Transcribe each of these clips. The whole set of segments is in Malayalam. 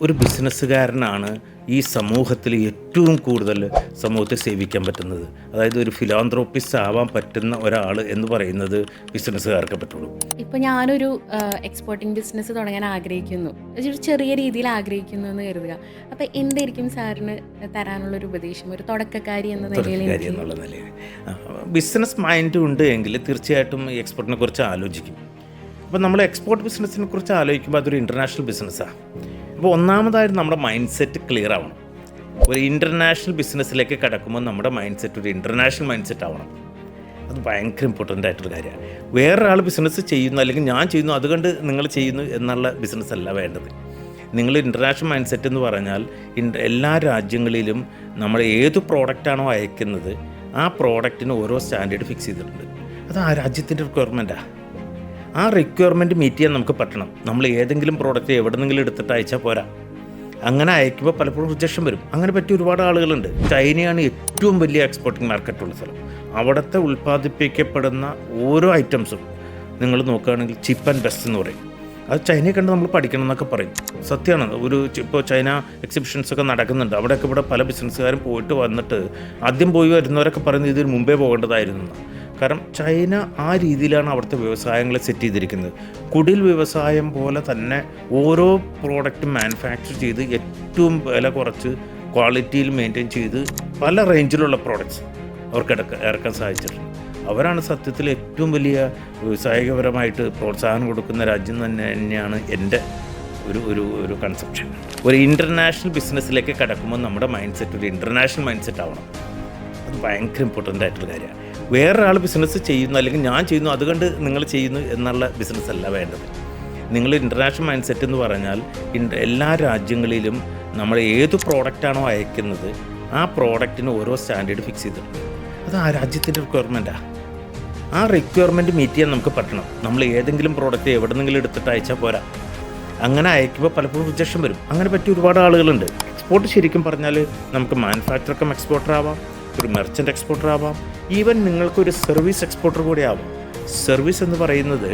ഒരു ബിസിനസ്സുകാരനാണ് ഈ സമൂഹത്തിൽ ഏറ്റവും കൂടുതൽ സമൂഹത്തെ സേവിക്കാൻ പറ്റുന്നത്. അതായത് ഒരു ഫിലാന്ത്രോപ്പിസ്റ്റ് ആവാൻ പറ്റുന്ന ഒരാൾ എന്ന് പറയുന്നത് ബിസിനസ്സുകാർക്ക് പറ്റുള്ളൂ. ഇപ്പോൾ ഞാനൊരു എക്സ്പോർട്ടിംഗ് ബിസിനസ് തുടങ്ങാൻ ആഗ്രഹിക്കുന്നു, ഒരു ചെറിയ രീതിയിൽ ആഗ്രഹിക്കുന്നു എന്ന് കരുതുക. അപ്പോൾ എന്തായിരിക്കും സാറിന് തരാനുള്ളൊരു ഉപദേശം, ഒരു തുടക്കക്കാരി എന്ന നിലയിൽ? തുടക്കക്കാരി എന്നുള്ള നിലയിൽ ബിസിനസ് മൈൻഡ് ഉണ്ട് എങ്കിൽ തീർച്ചയായിട്ടും ഈ എക്സ്പോർട്ടിനെ കുറിച്ച് ആലോചിക്കും. അപ്പോൾ നമ്മൾ എക്സ്പോർട്ട് ബിസിനസ്സിനെ കുറിച്ച് ആലോചിക്കുമ്പോൾ അതൊരു ഇൻ്റർനാഷണൽ ബിസിനസ്സാണ്. അപ്പോൾ ഒന്നാമതായിട്ട് നമ്മുടെ മൈൻഡ് സെറ്റ് ക്ലിയർ ആവണം. ഒരു ഇൻ്റർനാഷണൽ ബിസിനസ്സിലേക്ക് കിടക്കുമ്പോൾ നമ്മുടെ മൈൻഡ് സെറ്റ് ഒരു ഇൻ്റർനാഷണൽ മൈൻഡ് സെറ്റ് ആവണം. അത് ഭയങ്കര ഇമ്പോർട്ടൻ്റ് ആയിട്ടുള്ള കാര്യമാണ്. വേറൊരാൾ ബിസിനസ് ചെയ്യുന്നു അല്ലെങ്കിൽ ഞാൻ ചെയ്യുന്നു അതുകൊണ്ട് നിങ്ങൾ ചെയ്യുന്നു എന്നുള്ള ബിസിനസ് അല്ല വേണ്ടത്. നിങ്ങൾ ഇൻ്റർനാഷണൽ മൈൻഡ് സെറ്റ് എന്ന് പറഞ്ഞാൽ എല്ലാ രാജ്യങ്ങളിലും നമ്മൾ ഏത് പ്രോഡക്റ്റാണോ അയക്കുന്നത് ആ പ്രോഡക്റ്റിന് ഓരോ സ്റ്റാൻഡേർഡ് ഫിക്സ് ചെയ്തിട്ടുണ്ട്. അത് ആ രാജ്യത്തിൻ്റെ റിക്വയർമെൻറ്റാണ്. ആ റിക്വയർമെൻറ്റ് മീറ്റ് ചെയ്യാൻ നമുക്ക് പറ്റണം. നമ്മൾ ഏതെങ്കിലും പ്രോഡക്റ്റ് എവിടെ നിന്നെങ്കിലും എടുത്തിട്ട് അയച്ചാൽ പോരാ. അങ്ങനെ അയക്കുമ്പോൾ പലപ്പോഴും റിജക്ഷൻ വരും. അങ്ങനെ പറ്റിയ ഒരുപാട് ആളുകളുണ്ട്. ചൈനയാണ് ഏറ്റവും വലിയ എക്സ്പോർട്ടിംഗ് മാർക്കറ്റുള്ള സ്ഥലം. അവിടുത്തെ ഉൽപ്പാദിപ്പിക്കപ്പെടുന്ന ഓരോ ഐറ്റംസും നിങ്ങൾ നോക്കുകയാണെങ്കിൽ ചീപ്പ് ആൻഡ് ബെസ്റ്റ് എന്ന് പറയും. അത് ചൈനയെ കണ്ട് നമ്മൾ പഠിക്കണം എന്നൊക്കെ പറയും. സത്യമാണ്. ഇപ്പോൾ ചൈന എക്സിബിഷൻസൊക്കെ നടക്കുന്നുണ്ട്. അവിടെയൊക്കെ ഇവിടെ പല ബിസിനസ്സുകാരും പോയിട്ട് വന്നിട്ട് ആദ്യം പോയി വരുന്നവരൊക്കെ പറയുന്നത് ഇതിന് മുമ്പേ പോകേണ്ടതായിരുന്നു. കാരണം ചൈന ആ രീതിയിലാണ് അവിടുത്തെ വ്യവസായങ്ങളെ സെറ്റ് ചെയ്തിരിക്കുന്നത്. കുടിൽ വ്യവസായം പോലെ തന്നെ ഓരോ പ്രോഡക്റ്റും മാനുഫാക്ചർ ചെയ്ത് ഏറ്റവും വില കുറച്ച് ക്വാളിറ്റിയിൽ മെയിൻറ്റെയിൻ ചെയ്ത് പല റേഞ്ചിലുള്ള പ്രോഡക്റ്റ്സ് അവർക്ക് ഇറക്കാൻ സാധിച്ചിട്ടുണ്ട്. അവരാണ് സത്യത്തിൽ ഏറ്റവും വലിയ വ്യവസായികപരമായിട്ട് പ്രോത്സാഹനം കൊടുക്കുന്ന രാജ്യം തന്നെയാണ് എൻ്റെ ഒരു കൺസെപ്ഷൻ. ഒരു ഇൻ്റർനാഷണൽ ബിസിനസ്സിലേക്ക് കിടക്കുമ്പോൾ നമ്മുടെ മൈൻഡ് സെറ്റ് ഒരു ഇൻ്റർനാഷണൽ മൈൻഡ് സെറ്റ് ആവണം. അത് ഭയങ്കര ഇമ്പോർട്ടൻ്റ് ആയിട്ടുള്ള കാര്യമാണ്. വേറൊരാൾ ബിസിനസ് ചെയ്യുന്നു അല്ലെങ്കിൽ ഞാൻ ചെയ്യുന്നു അതുകൊണ്ട് നിങ്ങൾ ചെയ്യുന്നു എന്നുള്ള ബിസിനസ് അല്ല വേണ്ടത്. നിങ്ങൾ ഇൻ്റർനാഷണൽ മൈൻഡ് സെറ്റ് എന്ന് പറഞ്ഞാൽ എല്ലാ രാജ്യങ്ങളിലും നമ്മൾ ഏത് പ്രോഡക്റ്റാണോ അയക്കുന്നത് ആ പ്രോഡക്റ്റിന് ഓരോ സ്റ്റാൻഡേർഡ് ഫിക്സ് ചെയ്തിട്ടുണ്ട്. അത് ആ രാജ്യത്തിൻ്റെ റിക്വയർമെൻറ്റാണ്. ആ റിക്വയർമെൻറ്റ് മീറ്റ് ചെയ്യാൻ നമുക്ക് പറ്റണം. നമ്മൾ ഏതെങ്കിലും പ്രോഡക്റ്റ് എവിടെ നിന്നെങ്കിലും എടുത്തിട്ട് അയച്ചാൽ പോരാ. അങ്ങനെ അയക്കുമ്പോൾ പലപ്പോഴും റിജക്ഷൻ വരും. അങ്ങനെ പറ്റിയ ഒരുപാട് ആളുകളുണ്ട്. എക്സ്പോർട്ട് ശരിക്കും പറഞ്ഞാൽ നമുക്ക് മാനുഫാക്ചർ കം എക്സ്പോർട്ടർ ആവാം, ഒരു മെർച്ചൻ്റ് എക്സ്പോർട്ടർ ആവാം, ഈവൻ നിങ്ങൾക്കൊരു സർവീസ് എക്സ്പോർട്ടർ കൂടി ആവാം. സർവീസ് എന്ന് പറയുന്നത്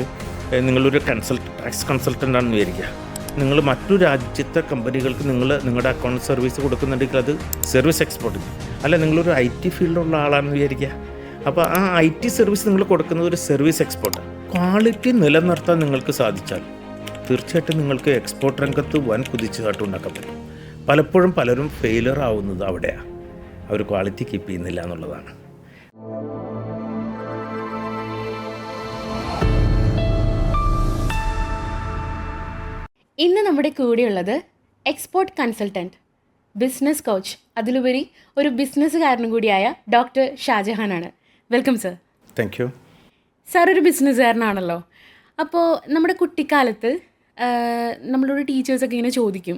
നിങ്ങളൊരു ടാക്സ് കൺസൾട്ടൻ്റ് ആണെന്ന് വിചാരിക്കുക. നിങ്ങൾ മറ്റു രാജ്യത്തെ കമ്പനികൾക്ക് നിങ്ങളുടെ അക്കൗണ്ട് സർവീസ് കൊടുക്കുന്നുണ്ടെങ്കിൽ അത് സർവീസ് എക്സ്പോർട്ടിങ്. അല്ല, നിങ്ങളൊരു IT ഫീൽഡിലുള്ള ആളാണെന്ന് വിചാരിക്കുക. അപ്പോൾ ആ IT സർവീസ് നിങ്ങൾ കൊടുക്കുന്നത് ഒരു സർവീസ് എക്സ്പോർട്ട്. ക്വാളിറ്റി നിലനിർത്താൻ നിങ്ങൾക്ക് സാധിച്ചാൽ തീർച്ചയായിട്ടും നിങ്ങൾക്ക് എക്സ്പോർട്ട് രംഗത്ത് വൻ കുതിച്ചുചാട്ടം ഉണ്ടാക്കാൻ പറ്റും. പലപ്പോഴും പലരും ഫെയിലർ ആവുന്നത് അവിടെയാണ്. അവർ ക്വാളിറ്റി കീപ്പ് ചെയ്യുന്നില്ല എന്നുള്ളതാണ്. ഇന്ന് നമ്മുടെ കൂടെയുള്ളത് എക്സ്പോർട്ട് കൺസൾട്ടൻറ്റ്, ബിസിനസ് കോച്ച്, അതിലുപരി ഒരു ബിസിനസ്സുകാരനും കൂടിയായ ഡോക്ടർ ഷാജഹാനാണ്. Welcome sir. Thank you. Sir ഒരു ബിസിനസ്സുകാരനാണല്ലോ. അപ്പോൾ നമ്മുടെ കുട്ടിക്കാലത്ത് നമ്മളോട് ടീച്ചേഴ്സൊക്കെ ഇങ്ങനെ ചോദിക്കും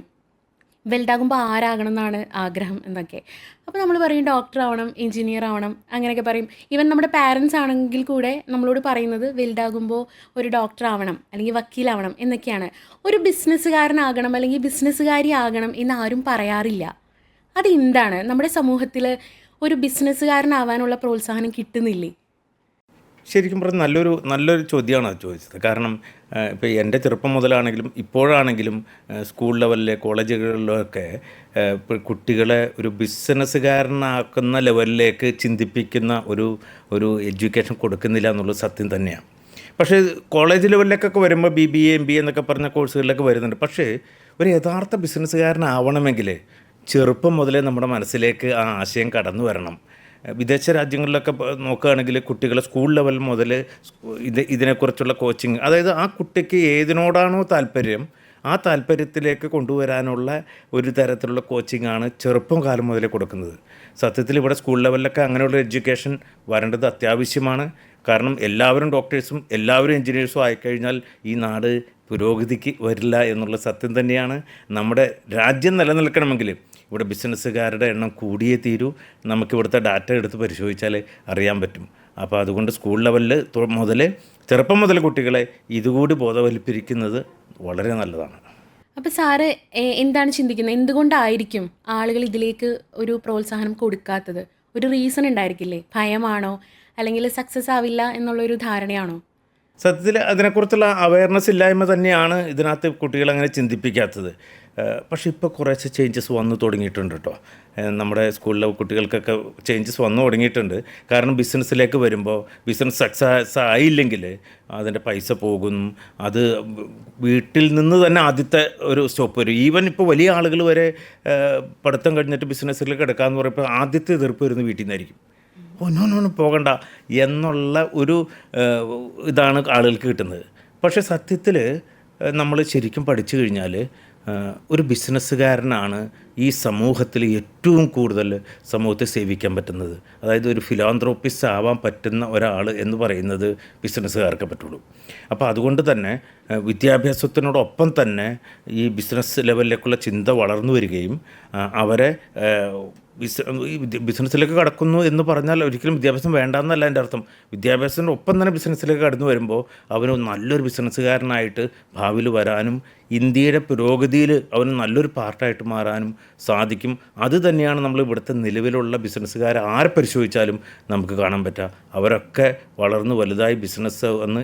വലുതാകുമ്പോൾ ആരാകണം എന്നാണ് ആഗ്രഹം എന്നൊക്കെ. അപ്പോൾ നമ്മൾ പറയും ഡോക്ടർ ആവണം, എഞ്ചിനീയർ ആവണം, അങ്ങനെയൊക്കെ പറയും. ഈവൻ നമ്മുടെ പാരൻസ് ആണെങ്കിൽ കൂടെ നമ്മളോട് പറയുന്നത് വലുതാകുമ്പോൾ ഒരു ഡോക്ടർ ആവണം അല്ലെങ്കിൽ വക്കീലാവണം എന്നൊക്കെയാണ്. ഒരു ബിസിനസ്സുകാരനാകണം അല്ലെങ്കിൽ ബിസിനസ്സുകാരി ആകണം എന്ന് ആരും പറയാറില്ല. അതെന്താണ്? നമ്മുടെ സമൂഹത്തിൽ ഒരു ബിസിനസ്സുകാരനാവാനുള്ള പ്രോത്സാഹനം കിട്ടുന്നില്ലേ? ശരിക്കും പറഞ്ഞാൽ നല്ലൊരു ചോദ്യമാണ് അത് ചോദിച്ചത്. കാരണം ഇപ്പോൾ എൻ്റെ ചെറുപ്പം മുതലാണെങ്കിലും ഇപ്പോഴാണെങ്കിലും സ്കൂൾ ലെവലിലെ കോളേജുകളിലൊക്കെ കുട്ടികളെ ഒരു ബിസിനസ്സുകാരനാക്കുന്ന ലെവലിലേക്ക് ചിന്തിപ്പിക്കുന്ന ഒരു എഡ്യൂക്കേഷൻ കൊടുക്കുന്നില്ല എന്നുള്ളത് സത്യം തന്നെയാണ്. പക്ഷേ കോളേജ് ലെവലിലേക്കൊക്കെ വരുമ്പോൾ BBA MBA എന്നൊക്കെ പറഞ്ഞ കോഴ്സുകളിലൊക്കെ വരുന്നുണ്ട്. പക്ഷേ ഒരു യഥാർത്ഥ ബിസിനസ്സുകാരനാവണമെങ്കിൽ ചെറുപ്പം മുതലേ നമ്മുടെ മനസ്സിലേക്ക് ആ ആശയം കടന്നു വരണം. വിദേശ രാജ്യങ്ങളിലൊക്കെ നോക്കുകയാണെങ്കിൽ കുട്ടികളെ സ്കൂൾ ലെവൽ മുതൽ ഇതിനെക്കുറിച്ചുള്ള കോച്ചിങ്, അതായത് ആ കുട്ടിക്ക് ഏതിനോടാണോ താല്പര്യം ആ താല്പര്യത്തിലേക്ക് കൊണ്ടുവരാനുള്ള ഒരു തരത്തിലുള്ള കോച്ചിങ്ങാണ് ചെറുപ്പം കാലം മുതലേ കൊടുക്കുന്നത്. സത്യത്തിൽ ഇവിടെ സ്കൂൾ ലെവലിലൊക്കെ അങ്ങനെയുള്ള എഡ്യൂക്കേഷൻ വരേണ്ടത് അത്യാവശ്യമാണ്. കാരണം എല്ലാവരും ഡോക്ടേഴ്സും എല്ലാവരും എൻജിനീയേഴ്സും ആയിക്കഴിഞ്ഞാൽ ഈ നാട് പുരോഗതിക്ക് വരില്ല എന്നുള്ള സത്യം തന്നെയാണ്. നമ്മുടെ രാജ്യം നിലനിൽക്കണമെങ്കിൽ ഇവിടെ ബിസിനസ്സുകാരുടെ എണ്ണം കൂടിയേ തീരൂ. നമുക്കിവിടുത്തെ ഡാറ്റ എടുത്ത് പരിശോധിച്ചാൽ അറിയാൻ പറ്റും. അപ്പോൾ അതുകൊണ്ട് സ്കൂൾ ലെവലിൽ ചെറുപ്പം മുതൽ കുട്ടികളെ ഇതുകൂടി ബോധവൽക്കരിക്കുന്നത് വളരെ നല്ലതാണ്. അപ്പോൾ സാറ് എന്താണ് ചിന്തിക്കുന്നത്? എന്തുകൊണ്ടായിരിക്കും ആളുകൾ ഇതിലേക്ക് ഒരു പ്രോത്സാഹനം കൊടുക്കാത്തത്? ഒരു റീസൺ ഉണ്ടായിരിക്കില്ലേ? ഭയമാണോ, അല്ലെങ്കിൽ സക്സസ് ആവില്ല എന്നുള്ളൊരു ധാരണയാണോ? സത്യത്തിൽ അതിനെക്കുറിച്ചുള്ള അവയർനെസ് ഇല്ലായ്മ തന്നെയാണ് ഇതിനകത്ത് കുട്ടികളങ്ങനെ ചിന്തിപ്പിക്കാത്തത്. പക്ഷേ ഇപ്പോൾ കുറേശ്ശെ ചേഞ്ചസ് വന്നു തുടങ്ങിയിട്ടുണ്ട് കേട്ടോ. നമ്മുടെ സ്കൂളിലെ കുട്ടികൾക്കൊക്കെ ചേഞ്ചസ് വന്നു തുടങ്ങിയിട്ടുണ്ട്. കാരണം ബിസിനസ്സിലേക്ക് വരുമ്പോൾ ബിസിനസ് സക്സസ് ആയില്ലെങ്കിൽ അതിൻ്റെ പൈസ പോകും. അത് വീട്ടിൽ നിന്ന് തന്നെ ആദ്യത്തെ ഒരു സ്റ്റോപ്പ് വരും. ഈവൻ ഇപ്പോൾ വലിയ ആളുകൾ വരെ പഠിത്തം കഴിഞ്ഞിട്ട് ബിസിനസ്സിലേക്ക് കിടക്കാമെന്ന് പറയുമ്പോൾ ആദ്യത്തെ എതിർപ്പ് വരുന്നത് വീട്ടിൽ നിന്നായിരിക്കും. ഒന്നൊന്നും പോകണ്ട എന്നുള്ള ഒരു ഇതാണ് ആളുകൾക്ക് കിട്ടുന്നത്. പക്ഷേ സത്യത്തിൽ നമ്മൾ ശരിക്കും പഠിച്ചു കഴിഞ്ഞാൽ ഒരു ബിസിനസ്സുകാരനാണ് ഈ സമൂഹത്തിൽ ഏറ്റവും കൂടുതൽ സമൂഹത്തെ സേവിക്കാൻ പറ്റുന്നത്. അതായത് ഒരു ഫിലാന്ത്രോപ്പിസ്റ്റ് ആവാൻ പറ്റുന്ന ഒരാൾ എന്ന് പറയുന്നത് ബിസിനസ്സുകാർക്ക് പറ്റുള്ളൂ. അപ്പോൾ അതുകൊണ്ട് തന്നെ വിദ്യാഭ്യാസത്തിനോടൊപ്പം തന്നെ ഈ ബിസിനസ് ലെവലിലേക്കുള്ള ചിന്ത വളർന്നു വരികയും അവരെ ബിസിനസ്സിലേക്ക് കടക്കുന്നു എന്ന് പറഞ്ഞാൽ ഒരിക്കലും വിദ്യാഭ്യാസം വേണ്ടെന്നല്ല എൻ്റെ അർത്ഥം. വിദ്യാഭ്യാസത്തിൻ്റെ ഒപ്പം തന്നെ ബിസിനസ്സിലേക്ക് കടന്നു വരുമ്പോൾ അവന് നല്ലൊരു ബിസിനസ്സുകാരനായിട്ട് ഭാവിയിൽ വരാനും ഇന്ത്യയുടെ പുരോഗതിയിൽ അവന് നല്ലൊരു പാർട്ടായിട്ട് മാറാനും സാധിക്കും. അത് തന്നെയാണ് നമ്മൾ ഇവിടുത്തെ നിലവിലുള്ള ബിസിനസ്സുകാരെ ആരെ പരിശോധിച്ചാലും നമുക്ക് കാണാൻ പറ്റുക. അവരൊക്കെ വളർന്നു വലുതായി ബിസിനസ് വന്ന്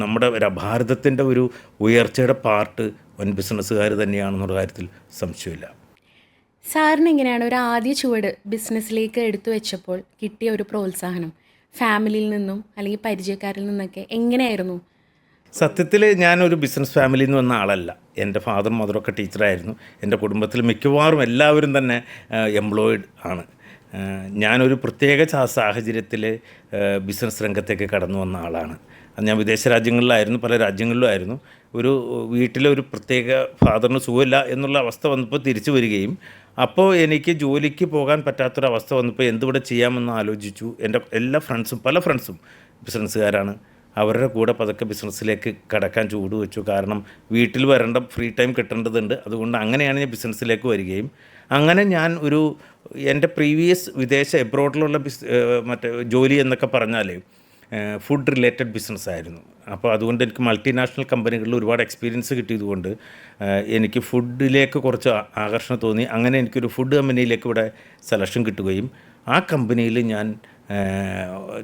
നമ്മുടെ ഭാരതത്തിൻ്റെ ഒരു ഉയർച്ചയുടെ പാർട്ട് വൻ ബിസിനസ്സുകാർ തന്നെയാണെന്നുള്ള കാര്യത്തിൽ സംശയമില്ല. സാറിന് എങ്ങനെയാണ് ഒരു ആദ്യ ചുവട് ബിസിനസ്സിലേക്ക് എടുത്തു വെച്ചപ്പോൾ കിട്ടിയ ഒരു പ്രോത്സാഹനം ഫാമിലിയിൽ നിന്നും അല്ലെങ്കിൽ പരിചയക്കാരിൽ നിന്നൊക്കെ എങ്ങനെയായിരുന്നു? സത്യത്തിൽ ഞാനൊരു ബിസിനസ് ഫാമിലിയിൽ നിന്ന് വന്ന ആളല്ല. എൻ്റെ ഫാദറും മദറൊക്കെ ടീച്ചറായിരുന്നു. എൻ്റെ കുടുംബത്തിൽ മിക്കവാറും എല്ലാവരും തന്നെ എംപ്ലോയിഡ് ആണ്. ഞാനൊരു പ്രത്യേക സാഹചര്യത്തിൽ ബിസിനസ് രംഗത്തേക്ക് കടന്നു വന്ന ആളാണ്. ഞാൻ വിദേശ രാജ്യങ്ങളിലായിരുന്നു, പല രാജ്യങ്ങളിലുമായിരുന്നു. ഒരു വീട്ടിലെ ഒരു പ്രത്യേക ഫാദറിന് സുഖമില്ല എന്നുള്ള അവസ്ഥ വന്നപ്പോൾ തിരിച്ചു വരികയും അപ്പോൾ എനിക്ക് ജോലിക്ക് പോകാൻ പറ്റാത്തൊരവസ്ഥ വന്നപ്പോൾ എന്തുവിടെ ചെയ്യാമെന്ന് ആലോചിച്ചു. എൻ്റെ എല്ലാ ഫ്രണ്ട്സും പല ഫ്രണ്ട്സും ബിസിനസ്സുകാരാണ്. അവരുടെ കൂടെ പതുക്കെ ബിസിനസ്സിലേക്ക് കടക്കാൻ ചൂട് വെച്ചു. കാരണം വീട്ടിൽ വരേണ്ട ഫ്രീ ടൈം കിട്ടേണ്ടതുണ്ട്. അതുകൊണ്ട് അങ്ങനെയാണ് ഞാൻ ബിസിനസ്സിലേക്ക് വരികയും അങ്ങനെ ഞാൻ എൻ്റെ പ്രീവിയസ് വിദേശ എബ്രോഡിലുള്ള മറ്റേ ജോലി എന്നൊക്കെ പറഞ്ഞാൽ ഫുഡ് റിലേറ്റഡ് ബിസിനസ്സായിരുന്നു. അപ്പോൾ അതുകൊണ്ട് എനിക്ക് മൾട്ടിനാഷണൽ കമ്പനികളിൽ ഒരുപാട് എക്സ്പീരിയൻസ് കിട്ടിയതുകൊണ്ട് എനിക്ക് ഫുഡിലേക്ക് കുറച്ച് ആകർഷണം തോന്നി. അങ്ങനെ എനിക്കൊരു ഫുഡ് കമ്പനിയിലേക്ക് ഇവിടെ സെലക്ഷൻ കിട്ടുകയും ആ കമ്പനിയിൽ ഞാൻ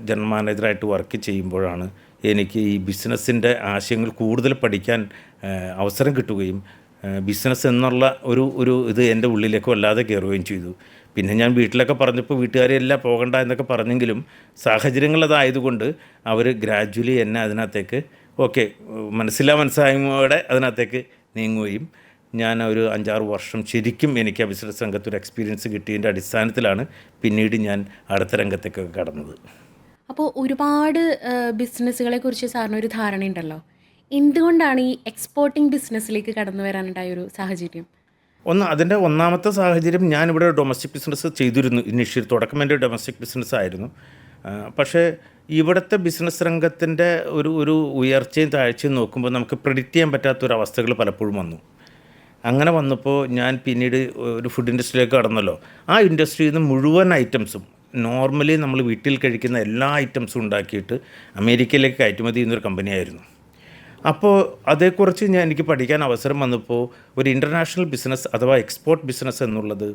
ജനറൽ മാനേജറായിട്ട് വർക്ക് ചെയ്യുമ്പോഴാണ് എനിക്ക് ഈ ബിസിനസ്സിൻ്റെ ആശയങ്ങൾ കൂടുതൽ പഠിക്കാൻ അവസരം കിട്ടുകയും ബിസിനസ് എന്നുള്ള ഒരു ഇത് എൻ്റെ ഉള്ളിലേക്ക് വല്ലാതെ കയറുകയും ചെയ്തു. പിന്നെ ഞാൻ വീട്ടിലൊക്കെ പറഞ്ഞപ്പോൾ വീട്ടുകാരെല്ലാം പോകണ്ട എന്നൊക്കെ പറഞ്ഞെങ്കിലും സാഹചര്യങ്ങൾ അതായതുകൊണ്ട് അവർ ഗ്രാജ്വലി എന്നെ അതിനകത്തേക്ക് മനസ്സിലായ്മയോടെ അതിനകത്തേക്ക് നീങ്ങുകയും ഞാൻ ഒരു 5-6 വർഷം ശരിക്കും എനിക്ക് ആ ബിസിനസ് രംഗത്തൊരു എക്സ്പീരിയൻസ് കിട്ടിയതിൻ്റെ അടിസ്ഥാനത്തിലാണ് പിന്നീട് ഞാൻ അടുത്ത രംഗത്തേക്കൊക്കെ കടന്നത്. അപ്പോൾ ഒരുപാട് ബിസിനസ്സുകളെക്കുറിച്ച് സാറിനൊരു ധാരണയുണ്ടല്ലോ. എന്തുകൊണ്ടാണ് ഈ എക്സ്പോർട്ടിംഗ് ബിസിനസ്സിലേക്ക് കടന്നു വരാനുണ്ടായൊരു സാഹചര്യം? അതിൻ്റെ ഒന്നാമത്തെ സാഹചര്യം ഞാനിവിടെ ഡൊമസ്റ്റിക് ബിസിനസ് ചെയ്തിരുന്നു. ഇനിഷ്യൽ തുടക്കം എൻ്റെ ഡൊമസ്റ്റിക് ബിസിനസ് ആയിരുന്നു. പക്ഷേ ഇവിടുത്തെ ബിസിനസ് രംഗത്തിൻ്റെ ഒരു ഉയർച്ചയും താഴ്ചയും നോക്കുമ്പോൾ നമുക്ക് പ്രെഡിക്റ്റ് ചെയ്യാൻ പറ്റാത്തൊരവസ്ഥകൾ പലപ്പോഴും വന്നു. അങ്ങനെ വന്നപ്പോൾ ഞാൻ പിന്നീട് ഒരു ഫുഡ് ഇൻഡസ്ട്രിയിലേക്ക് കടന്നല്ലോ. ആ ഇൻഡസ്ട്രിയിൽ നിന്ന് മുഴുവൻ ഐറ്റംസും നോർമലി നമ്മൾ വീട്ടിൽ കഴിക്കുന്ന എല്ലാ ഐറ്റംസും ഉണ്ടാക്കിയിട്ട് അമേരിക്കയിലേക്ക് കയറ്റുമതി ചെയ്യുന്നൊരു കമ്പനിയായിരുന്നു. അപ്പോൾ അതേക്കുറിച്ച് എനിക്ക് പഠിക്കാൻ അവസരം വന്നപ്പോൾ ഒരു ഇൻ്റർനാഷണൽ ബിസിനസ് അഥവാ എക്സ്പോർട്ട് ബിസിനസ് എന്നുള്ളത്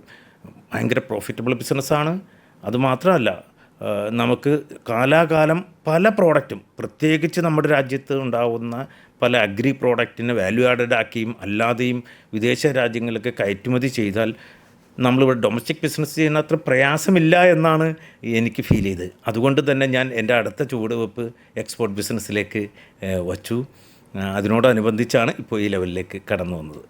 ഭയങ്കര പ്രോഫിറ്റബിൾ ബിസിനസ്സാണ്. അതുമാത്രമല്ല നമുക്ക് കാലാകാലം പല പ്രോഡക്റ്റും പ്രത്യേകിച്ച് നമ്മുടെ രാജ്യത്ത് ഉണ്ടാകുന്ന പല അഗ്രി പ്രോഡക്റ്റിനെ വാല്യൂ ആഡഡ് ആക്കിയും അല്ലാതെയും വിദേശ രാജ്യങ്ങളിലേക്ക് കയറ്റുമതി ചെയ്താൽ നമ്മളിവിടെ ഡൊമസ്റ്റിക് ബിസിനസ് ചെയ്യുന്ന അത്ര പ്രയാസമില്ല എന്നാണ് എനിക്ക് ഫീൽ ചെയ്തത്. അതുകൊണ്ട് തന്നെ ഞാൻ എൻ്റെ അടുത്ത ചുവടുവെപ്പ് എക്സ്പോർട്ട് ബിസിനസ്സിലേക്ക് വച്ചു. അതിനോടനുബന്ധിച്ചാണ് ഇപ്പോൾ ഈ ലെവലിലേക്ക് കടന്നു വന്നത്.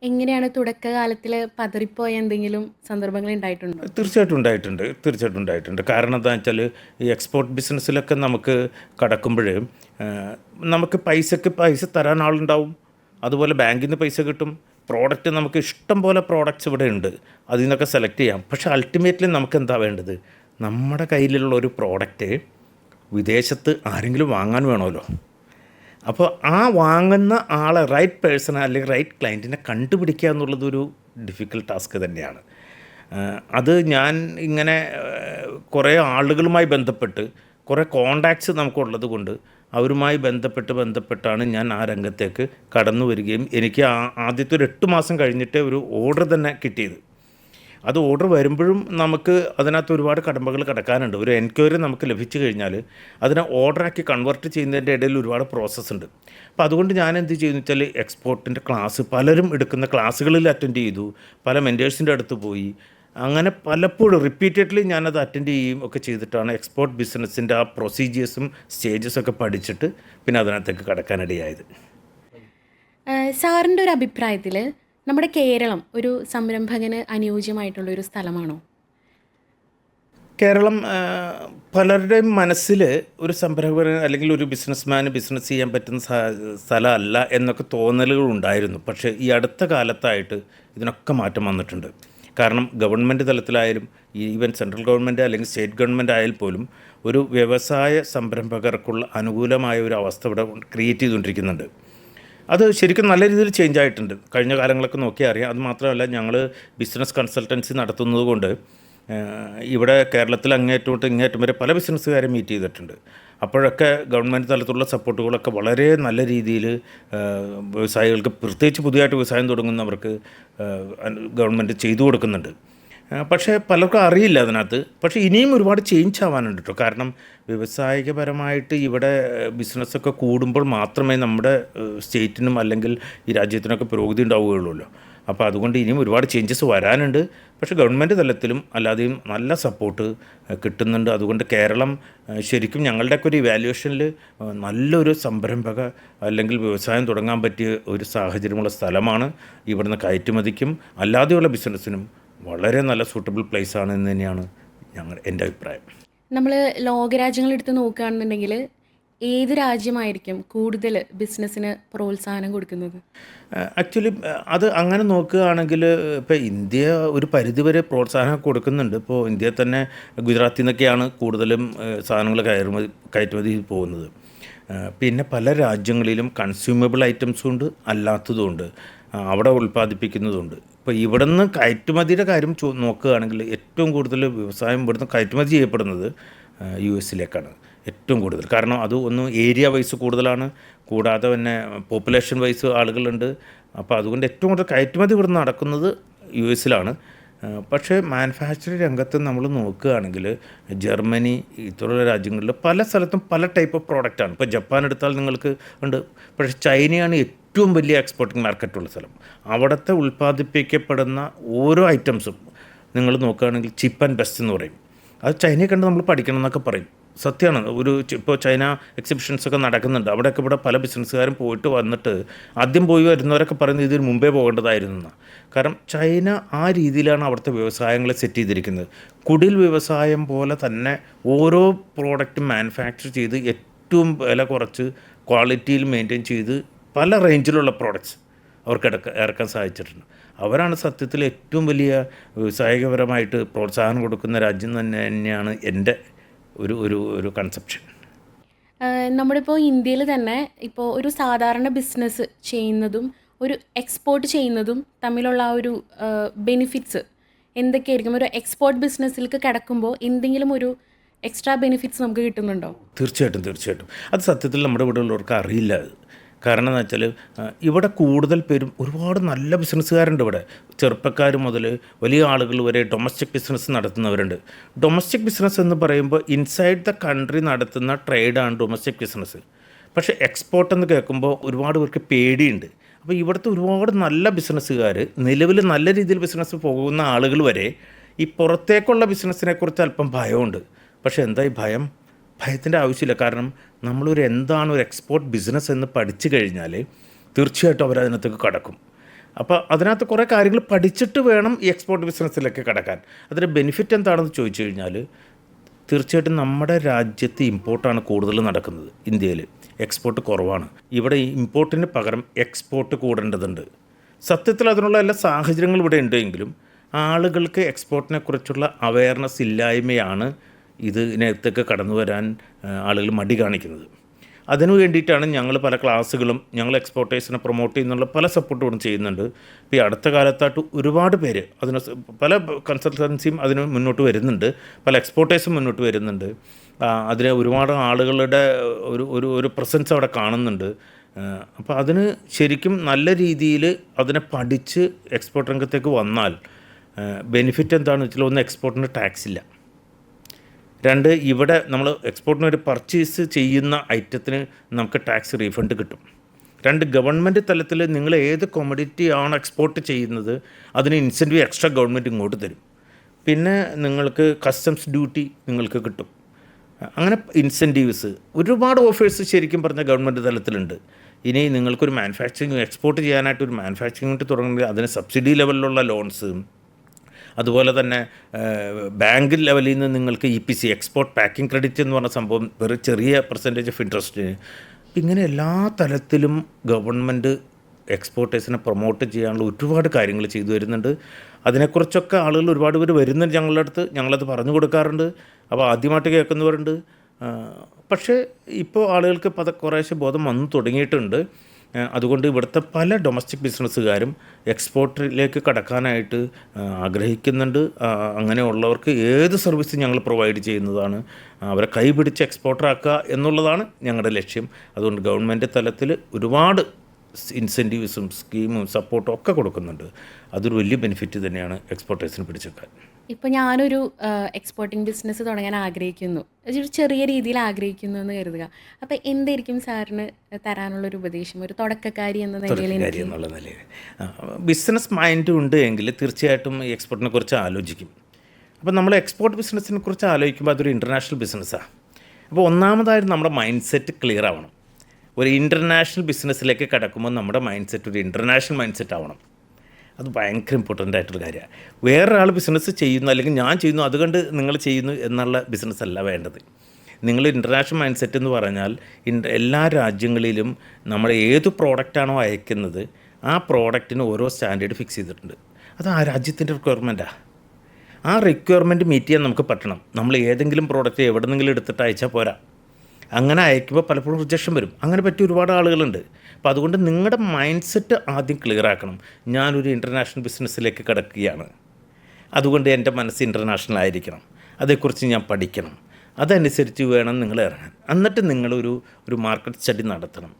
എങ്ങനെയാണ് തുടക്കകാലത്തിൽ പതറിപ്പോയ എന്തെങ്കിലും സന്ദർഭങ്ങൾ ഉണ്ടായിട്ടുണ്ടോ? തീർച്ചയായിട്ടും ഉണ്ടായിട്ടുണ്ട്. കാരണം എന്താണെന്ന് വെച്ചാൽ ഈ എക്സ്പോർട്ട് ബിസിനസ്സിലൊക്കെ നമുക്ക് കടക്കുമ്പോൾ നമുക്ക് പൈസ തരാൻ ആളുണ്ടാവും. അതുപോലെ ബാങ്കിൽ നിന്ന് പൈസ കിട്ടും. പ്രോഡക്റ്റ് നമുക്ക് ഇഷ്ടം പോലെ പ്രോഡക്റ്റ്സ് ഇവിടെ ഉണ്ട്, അതിൽ നിന്നൊക്കെ സെലക്ട് ചെയ്യാം. പക്ഷേ അൾട്ടിമേറ്റ്ലി നമുക്ക് എന്താ വേണ്ടത്? നമ്മുടെ കയ്യിലുള്ള ഒരു പ്രോഡക്റ്റ് വിദേശത്ത് ആരെങ്കിലും വാങ്ങാൻ വേണമല്ലോ. അപ്പോൾ ആ വാങ്ങുന്ന ആളെ റൈറ്റ് പേഴ്സൺ അല്ലെങ്കിൽ റൈറ്റ് ക്ലയൻറ്റിനെ കണ്ടുപിടിക്കുക എന്നുള്ളതൊരു ഡിഫിക്കൽട്ട് ടാസ്ക് തന്നെയാണ്. അത് ഞാൻ ഇങ്ങനെ കുറേ ആളുകളുമായി ബന്ധപ്പെട്ട് കുറേ കോണ്ടാക്ട്സ് നമുക്കുള്ളത് കൊണ്ട് അവരുമായി ബന്ധപ്പെട്ടാണ് ഞാൻ ആ രംഗത്തേക്ക് കടന്നു വരികയും എനിക്ക് ആദ്യത്തെ ഒരു 8 മാസം കഴിഞ്ഞിട്ട് ഒരു ഓർഡർ തന്നെ കിട്ടിയത്. അത് ഓർഡർ വരുമ്പോഴും നമുക്ക് അതിനകത്ത് ഒരുപാട് കടമ്പകൾ കിടക്കാനുണ്ട്. ഒരു എൻക്വയറി നമുക്ക് ലഭിച്ചു കഴിഞ്ഞാൽ അതിനെ ഓർഡറാക്കി കൺവേർട്ട് ചെയ്യുന്നതിൻ്റെ ഇടയിൽ ഒരുപാട് പ്രോസസ്സ് ഉണ്ട്. അപ്പോൾ അതുകൊണ്ട് ഞാൻ എന്ത് ചെയ്യുന്നു വെച്ചാൽ എക്സ്പോർട്ടിൻ്റെ ക്ലാസ് പലരും എടുക്കുന്ന ക്ലാസ്സുകളിൽ അറ്റൻഡ് ചെയ്തു, പല മെൻറ്റേഴ്സിൻ്റെ അടുത്ത് പോയി, അങ്ങനെ പലപ്പോഴും റിപ്പീറ്റഡ്ലി ഞാനത് അറ്റൻഡ് ചെയ്യുകയും ഒക്കെ ചെയ്തിട്ടാണ് എക്സ്പോർട്ട് ബിസിനസ്സിൻ്റെ ആ പ്രൊസീജിയേഴ്സും സ്റ്റേജസൊക്കെ പഠിച്ചിട്ട് പിന്നെ അതിനകത്തേക്ക് കടക്കാനിടയായത്. സാറിൻ്റെ ഒരു അഭിപ്രായത്തിൽ നമ്മുടെ കേരളം ഒരു സംരംഭകന് അനുയോജ്യമായിട്ടുള്ളൊരു സ്ഥലമാണോ? കേരളം പലരുടെയും മനസ്സിൽ ഒരു സംരംഭകന് അല്ലെങ്കിൽ ഒരു ബിസിനസ്മാന് ബിസിനസ് ചെയ്യാൻ പറ്റുന്ന സ്ഥലമല്ല എന്നൊക്കെ തോന്നലുകൾ ഉണ്ടായിരുന്നു. പക്ഷേ ഈ അടുത്ത കാലത്തായിട്ട് ഇതിനൊക്കെ മാറ്റം വന്നിട്ടുണ്ട്. കാരണം ഗവൺമെൻറ് തലത്തിലായാലും ഈവൻ സെൻട്രൽ ഗവൺമെൻറ് അല്ലെങ്കിൽ സ്റ്റേറ്റ് ഗവൺമെൻറ് ആയാൽ പോലും ഒരു വ്യവസായ സംരംഭകർക്കുള്ള അനുകൂലമായ ഒരു അവസ്ഥ ഇവിടെ ക്രിയേറ്റ് ചെയ്തുകൊണ്ടിരിക്കുന്നുണ്ട്. അത് ശരിക്കും നല്ല രീതിയിൽ ചേഞ്ച് ആയിട്ടുണ്ട്. കഴിഞ്ഞ കാലങ്ങളൊക്കെ നോക്കിയാൽ അറിയാം. അത് മാത്രമല്ല, ഞങ്ങൾ ബിസിനസ് കൺസൾട്ടൻസി നടത്തുന്നത് കൊണ്ട് ഇവിടെ കേരളത്തിൽ അങ്ങേറ്റം തൊട്ട് ഇങ്ങേറ്റം വരെ പല ബിസിനസ്സുകാരെ മീറ്റ് ചെയ്തിട്ടുണ്ട്. അപ്പോഴൊക്കെ ഗവൺമെൻറ് തലത്തിലുള്ള സപ്പോർട്ടുകളൊക്കെ വളരെ നല്ല രീതിയിൽ വ്യവസായികൾക്ക്, പ്രത്യേകിച്ച് പുതിയതായിട്ട് വ്യവസായം തുടങ്ങുന്നവർക്ക് ഗവൺമെൻറ് ചെയ്തു കൊടുക്കുന്നുണ്ട്. പക്ഷേ പലർക്കും അറിയില്ല അതിനകത്ത്. പക്ഷേ ഇനിയും ഒരുപാട് ചേഞ്ച് ആവാനുണ്ട് കേട്ടോ. കാരണം വ്യവസായികപരമായിട്ട് ഇവിടെ ബിസിനസ്സൊക്കെ കൂടുമ്പോൾ മാത്രമേ നമ്മുടെ സ്റ്റേറ്റിനും അല്ലെങ്കിൽ ഈ രാജ്യത്തിനൊക്കെ പുരോഗതി ഉണ്ടാവുകയുള്ളൂ. അപ്പോൾ അതുകൊണ്ട് ഇനിയും ഒരുപാട് ചേഞ്ചസ് വരാനുണ്ട്. പക്ഷേ ഗവൺമെൻറ് തലത്തിലും അല്ലാതെയും നല്ല സപ്പോർട്ട് കിട്ടുന്നുണ്ട്. അതുകൊണ്ട് കേരളം ശരിക്കും ഞങ്ങളുടെയൊക്കെ ഒരു ഇവാലുവേഷനിൽ നല്ലൊരു സംരംഭക അല്ലെങ്കിൽ വ്യവസായം തുടങ്ങാൻ പറ്റിയ ഒരു സാഹചര്യമുള്ള സ്ഥലമാണ്. ഇവിടുന്ന് കയറ്റുമതിക്കും അല്ലാതെയുള്ള ബിസിനസ്സിനും വളരെ നല്ല സൂട്ടബിൾ പ്ലേസ് ആണ് എന്ന് തന്നെയാണ് എൻ്റെ അഭിപ്രായം. നമ്മൾ ലോകരാജ്യങ്ങളെടുത്ത് നോക്കുകയാണെന്നുണ്ടെങ്കിൽ ഏത് രാജ്യമായിരിക്കും കൂടുതൽ ബിസിനസ്സിന് പ്രോത്സാഹനം കൊടുക്കുന്നത്? ആക്ച്വലി അത് അങ്ങനെ നോക്കുകയാണെങ്കിൽ ഇപ്പോൾ ഇന്ത്യ ഒരു പരിധിവരെ പ്രോത്സാഹനം കൊടുക്കുന്നുണ്ട്. ഇപ്പോൾ ഇന്ത്യയിൽ തന്നെ ഗുജറാത്തിൽ നിന്നൊക്കെയാണ് കൂടുതലും സാധനങ്ങൾ കയറ്റുമതി പോകുന്നത്. പിന്നെ പല രാജ്യങ്ങളിലും കൺസ്യൂമബിൾ ഐറ്റംസും ഉണ്ട്, അല്ലാത്തതുമുണ്ട്, അവിടെ ഉൽപ്പാദിപ്പിക്കുന്നതുണ്ട്. ഇപ്പോൾ ഇവിടെ നിന്ന് കയറ്റുമതിയുടെ കാര്യം നോക്കുകയാണെങ്കിൽ ഏറ്റവും കൂടുതൽ വ്യവസായം ഇവിടുന്ന് കയറ്റുമതി ചെയ്യപ്പെടുന്നത് US-ലേക്കാണ് ഏറ്റവും കൂടുതൽ. കാരണം അത് ഒന്ന് ഏരിയ വൈസ് കൂടുതലാണ്, കൂടാതെ തന്നെ പോപ്പുലേഷൻ വൈസ് ആളുകളുണ്ട്. അപ്പോൾ അതുകൊണ്ട് ഏറ്റവും കൂടുതൽ കയറ്റുമതി ഇവിടുന്ന് നടക്കുന്നത് US-ലാണ്. പക്ഷേ മാനുഫാക്ചറിങ് രംഗത്ത് നമ്മൾ നോക്കുകയാണെങ്കിൽ ജർമ്മനി ഇത്തരമുള്ള രാജ്യങ്ങളിൽ പല സ്ഥലത്തും പല ടൈപ്പ് ഓഫ് പ്രോഡക്റ്റാണ്. ഇപ്പോൾ ജപ്പാൻ എടുത്താൽ നിങ്ങൾക്ക് ഉണ്ട്. പക്ഷേ ചൈനയാണ് ഏറ്റവും വലിയ എക്സ്പോർട്ടിംഗ് മാർക്കറ്റുള്ള സ്ഥലം. അവിടുത്തെ ഉൽപ്പാദിപ്പിക്കപ്പെടുന്ന ഓരോ ഐറ്റംസും നിങ്ങൾ നോക്കുകയാണെങ്കിൽ ചീപ്പ് ആൻഡ് ബെസ്റ്റ് എന്ന് പറയും. അത് ചൈനയെ കണ്ട് നമ്മൾ പഠിക്കണം എന്നൊക്കെ പറയും. സത്യമാണ്. ഇപ്പോൾ ചൈന എക്സിബിഷൻസൊക്കെ നടക്കുന്നുണ്ട്. അവിടെയൊക്കെ ഇവിടെ പല ബിസിനസ്സുകാരും പോയിട്ട് വന്നിട്ട് ആദ്യം പോയി വരുന്നവരൊക്കെ പറയുന്നത് ഇതിന് മുമ്പേ പോകേണ്ടതായിരുന്നു എന്നാണ്. കാരണം ചൈന ആ രീതിയിലാണ് അവിടുത്തെ വ്യവസായങ്ങളെ സെറ്റ് ചെയ്തിരിക്കുന്നത്. കുടിൽ വ്യവസായം പോലെ തന്നെ ഓരോ പ്രോഡക്റ്റും മാനുഫാക്ചർ ചെയ്ത് ഏറ്റവും വില കുറച്ച് ക്വാളിറ്റിയിൽ മെയിൻറ്റെയിൻ ചെയ്ത് പല റേഞ്ചിലുള്ള പ്രോഡക്റ്റ്സ് അവർക്ക് ഇറക്കാൻ സാധിച്ചിട്ടുണ്ട്. അവരാണ് സത്യത്തിൽ ഏറ്റവും വലിയ വ്യവസായികപരമായിട്ട് പ്രോത്സാഹനം കൊടുക്കുന്ന രാജ്യം തന്നെയാണ് എൻ്റെ ഒരു കൺസെപ്ഷൻ. നമ്മളിപ്പോൾ ഇന്ത്യയിൽ തന്നെ ഇപ്പോൾ ഒരു സാധാരണ ബിസിനസ് ചെയ്യുന്നതും ഒരു എക്സ്പോർട്ട് ചെയ്യുന്നതും തമ്മിലുള്ള ആ ഒരു ബെനിഫിറ്റ്സ് എന്തൊക്കെയായിരിക്കും? ഒരു എക്സ്പോർട്ട് ബിസിനസ്സിലേക്ക് കിടക്കുമ്പോൾ എന്തെങ്കിലും ഒരു എക്സ്ട്രാ ബെനിഫിറ്റ്സ് നമുക്ക് കിട്ടുന്നുണ്ടോ? തീർച്ചയായിട്ടും. അത് സത്യത്തിൽ നമ്മുടെ ഇവിടെ ഉള്ളവർക്ക് അറിയില്ല. കാരണം എന്ന് വെച്ചാൽ ഇവിടെ കൂടുതൽ പേരും ഒരുപാട് നല്ല ബിസിനസ്സുകാരുണ്ട്. ഇവിടെ ചെറുപ്പക്കാർ മുതൽ വലിയ ആളുകൾ വരെ ഡൊമസ്റ്റിക് ബിസിനസ് നടത്തുന്നവരുണ്ട്. ഡൊമസ്റ്റിക് ബിസിനസ് എന്ന് പറയുമ്പോൾ ഇൻസൈഡ് ദ കൺട്രി നടത്തുന്ന ട്രേഡാണ് ഡൊമസ്റ്റിക് ബിസിനസ്. പക്ഷേ എക്സ്പോർട്ട് എന്ന് കേൾക്കുമ്പോൾ ഒരുപാട് പേർക്ക് പേടിയുണ്ട്. അപ്പോൾ ഇവിടുത്തെ ഒരുപാട് നല്ല ബിസിനസ്സുകാർ, നിലവിൽ നല്ല രീതിയിൽ ബിസിനസ് പോകുന്ന ആളുകൾ വരെ ഈ പുറത്തേക്കുള്ള ബിസിനസ്സിനെക്കുറിച്ച് അല്പം ഭയമുണ്ട്. പക്ഷേ എന്താ ഈ ഭയത്തിൻ്റെ ആവശ്യമില്ല. കാരണം എന്താണ് ഒരു എക്സ്പോർട്ട് ബിസിനസ് എന്ന് പഠിച്ചു കഴിഞ്ഞാൽ തീർച്ചയായിട്ടും അവരതിനകത്തേക്ക് കടക്കും. അപ്പോൾ അതിനകത്ത് കുറേ കാര്യങ്ങൾ പഠിച്ചിട്ട് വേണം ഈ എക്സ്പോർട്ട് ബിസിനസ്സിലേക്ക് കടക്കാൻ. അതിൻ്റെ ബെനിഫിറ്റ് എന്താണെന്ന് ചോദിച്ചു കഴിഞ്ഞാൽ തീർച്ചയായിട്ടും നമ്മുടെ രാജ്യത്ത് ഇമ്പോർട്ടാണ് കൂടുതൽ നടക്കുന്നത്. ഇന്ത്യയിൽ എക്സ്പോർട്ട് കുറവാണ്. ഇവിടെ ഇമ്പോർട്ടിന് പകരം എക്സ്പോർട്ട് കൂടേണ്ടതുണ്ട്. സത്യത്തിൽ അതിനുള്ള എല്ലാ സാഹചര്യങ്ങളും ഇവിടെ ഉണ്ടെങ്കിലും ആളുകൾക്ക് എക്സ്പോർട്ടിനെ കുറിച്ചുള്ള അവയർനെസ് ഇല്ലായ്മയാണ് ഇതിനകത്തേക്ക് കടന്നു വരാൻ ആളുകൾ മടി കാണിക്കുന്നത്. അതിനു വേണ്ടിയിട്ടാണ് ഞങ്ങൾ പല ക്ലാസ്സുകളും ഞങ്ങൾ എക്സ്പോർട്ടേഴ്സിനെ പ്രൊമോട്ട് ചെയ്യുന്നുള്ള പല സപ്പോർട്ടും ചെയ്യുന്നുണ്ട്. ഇപ്പോൾ ഈ അടുത്ത കാലത്തായിട്ട് ഒരുപാട് പേര് പല കൺസൾട്ടൻസിയും അതിന് മുന്നോട്ട് വരുന്നുണ്ട്, പല എക്സ്പോർട്ടേഴ്സും മുന്നോട്ട് വരുന്നുണ്ട്. അതിന് ഒരുപാട് ആളുകളുടെ ഒരു പ്രസൻസ് അവിടെ കാണുന്നുണ്ട്. അപ്പോൾ അതിന് ശരിക്കും നല്ല രീതിയിൽ അതിനെ പഠിച്ച് എക്സ്പോർട്ട് രംഗത്തേക്ക് വന്നാൽ ബെനിഫിറ്റ് എന്താണെന്ന് വെച്ചാൽ ഒന്ന് എക്സ്പോർട്ടിന് ടാക്സ് ഇല്ല. രണ്ട്, ഇവിടെ നമ്മൾ എക്സ്പോർട്ടിന് ഒരു പർച്ചേസ് ചെയ്യുന്ന ഐറ്റത്തിന് നമുക്ക് ടാക്സ് റീഫണ്ട് കിട്ടും. രണ്ട്, ഗവൺമെൻറ് തലത്തിൽ നിങ്ങൾ ഏത് കൊമഡിറ്റി ആണ് എക്സ്പോർട്ട് ചെയ്യുന്നത് അതിന് ഇൻസെൻറ്റീവ് എക്സ്ട്രാ ഗവൺമെൻറ് ഇങ്ങോട്ട് തരും. പിന്നെ നിങ്ങൾക്ക് കസ്റ്റംസ് ഡ്യൂട്ടി നിങ്ങൾക്ക് കിട്ടും. അങ്ങനെ ഇൻസെൻറ്റീവ്സ് ഒരുപാട് ഓഫേഴ്സ് ശരിക്കും പറഞ്ഞാൽ ഗവൺമെൻറ് തലത്തിലുണ്ട്. ഇനി നിങ്ങൾക്കൊരു മാനുഫാക്ചറിങ് എക്സ്പോർട്ട് ചെയ്യാനായിട്ട് ഒരു മാനുഫാക്ചറിങ് യൂണിറ്റ് തുടങ്ങുന്നത് അതിന് സബ്സിഡി ലെവലിലുള്ള ലോൺസ്, അതുപോലെ തന്നെ ബാങ്ക് ലെവലിൽ നിന്ന് നിങ്ങൾക്ക് EPC എക്സ്പോർട്ട് പാക്കിംഗ് ക്രെഡിറ്റ് എന്ന് പറഞ്ഞ സംഭവം വെറും ചെറിയ പെർസെൻറ്റേജ് ഓഫ് ഇൻട്രസ്റ്റ്. ഇങ്ങനെ എല്ലാ തലത്തിലും ഗവൺമെൻറ് എക്സ്പോർട്ടേഴ്സിനെ പ്രൊമോട്ട് ചെയ്യാനുള്ള ഒരുപാട് കാര്യങ്ങൾ ചെയ്തു വരുന്നുണ്ട്. അതിനെക്കുറിച്ചൊക്കെ ആളുകൾ ഒരുപാട് പേര് വരുന്നുണ്ട് ഞങ്ങളുടെ അടുത്ത്, ഞങ്ങളത് പറഞ്ഞു കൊടുക്കാറുണ്ട്. അപ്പോൾ ആദ്യമായിട്ട് കേൾക്കുന്നവരുണ്ട്. പക്ഷേ ഇപ്പോൾ ആളുകൾക്ക് കുറേശ്ശെ ബോധം വന്നു തുടങ്ങിയിട്ടുണ്ട്. അതുകൊണ്ട് ഇവിടുത്തെ പല ഡൊമസ്റ്റിക് ബിസിനസ്സുകാരും എക്സ്പോർട്ടിലേക്ക് കടക്കാനായിട്ട് ആഗ്രഹിക്കുന്നുണ്ട്. അങ്ങനെയുള്ളവർക്ക് ഏത് സർവീസും ഞങ്ങൾ പ്രൊവൈഡ് ചെയ്യുന്നതാണ്. അവരെ കൈപിടിച്ച് എക്സ്പോർട്ടറാക്കുക എന്നുള്ളതാണ് ഞങ്ങളുടെ ലക്ഷ്യം. അതുകൊണ്ട് ഗവൺമെൻറ് തലത്തിൽ ഒരുപാട് ഇൻസെൻറ്റീവ്സും സ്കീമും സപ്പോർട്ടും ഒക്കെ കൊടുക്കുന്നുണ്ട്. അതൊരു വലിയ ബെനിഫിറ്റ് തന്നെയാണ് എക്സ്പോർട്ടേഴ്സിന് പിടിച്ചെടുക്കാൻ. ഇപ്പോൾ ഞാനൊരു എക്സ്പോർട്ടിംഗ് ബിസിനസ് തുടങ്ങാൻ ആഗ്രഹിക്കുന്നു, ഒരു ചെറിയ രീതിയിൽ ആഗ്രഹിക്കുന്നു എന്ന് കരുതുക. അപ്പോൾ എന്തായിരിക്കും സാറിന് തരാനുള്ളൊരു ഉപദേശം ഒരു തുടക്കക്കാരി എന്ന നിലയിൽ? എന്നുള്ള നിലയിൽ ബിസിനസ് മൈൻഡ് ഉണ്ട് എങ്കിൽ തീർച്ചയായിട്ടും ഈ എക്സ്പോർട്ടിനെ കുറിച്ച് ആലോചിക്കും. അപ്പോൾ നമ്മൾ എക്സ്പോർട്ട് ബിസിനസ്സിനെ കുറിച്ച് ആലോചിക്കുമ്പോൾ അതൊരു ഇൻ്റർനാഷണൽ ബിസിനസ്സാണ്. അപ്പോൾ ഒന്നാമതായിട്ട് നമ്മുടെ മൈൻഡ് സെറ്റ് ക്ലിയർ ആവണം. ഒരു ഇൻ്റർനാഷണൽ ബിസിനസ്സിലേക്ക് കിടക്കുമ്പോൾ നമ്മുടെ മൈൻഡ് സെറ്റ് ഒരു ഇൻ്റർനാഷണൽ മൈൻഡ് സെറ്റ് ആവണം. അത് ഭയങ്കര ഇമ്പോർട്ടൻ്റ് ആയിട്ടുള്ള കാര്യമാണ്. വേറൊരാൾ ബിസിനസ് ചെയ്യുന്നു അല്ലെങ്കിൽ ഞാൻ ചെയ്യുന്നു അതുകൊണ്ട് നിങ്ങൾ ചെയ്യുന്നു എന്നുള്ള ബിസിനസ് അല്ല വേണ്ടത്. നിങ്ങൾ ഇൻ്റർനാഷണൽ മൈൻഡ് സെറ്റ് എന്ന് പറഞ്ഞാൽ എല്ലാ രാജ്യങ്ങളിലും നമ്മൾ ഏത് പ്രോഡക്റ്റാണോ അയക്കുന്നത് ആ പ്രോഡക്റ്റിന് ഓരോ സ്റ്റാൻഡേർഡ് ഫിക്സ് ചെയ്തിട്ടുണ്ട്. അത് ആ രാജ്യത്തിൻ്റെ റിക്വയർമെൻറ്റാണ്. ആ റിക്വയർമെൻറ്റ് മീറ്റ് ചെയ്യാൻ നമുക്ക് പറ്റണം. നമ്മൾ ഏതെങ്കിലും പ്രോഡക്റ്റ് എവിടെ നിന്നെങ്കിലും എടുത്തിട്ട് അയച്ചാൽ പോരാ. അങ്ങനെ അയക്കുമ്പോൾ പലപ്പോഴും റിജക്ഷൻ വരും. അങ്ങനെ പറ്റിയ ഒരുപാട് ആളുകളുണ്ട്. അപ്പോൾ അതുകൊണ്ട് നിങ്ങളുടെ മൈൻഡ് സെറ്റ് ആദ്യം ക്ലിയർ ആക്കണം. ഞാനൊരു ഇൻ്റർനാഷണൽ ബിസിനസ്സിലേക്ക് കിടക്കുകയാണ്, അതുകൊണ്ട് എൻ്റെ മനസ്സ് ഇൻ്റർനാഷണൽ ആയിരിക്കണം, അതേക്കുറിച്ച് ഞാൻ പഠിക്കണം, അതനുസരിച്ച് വേണം നിങ്ങൾ ഇറങ്ങാൻ. എന്നിട്ട് നിങ്ങളൊരു മാർക്കറ്റ് സ്റ്റഡി നടത്തണം.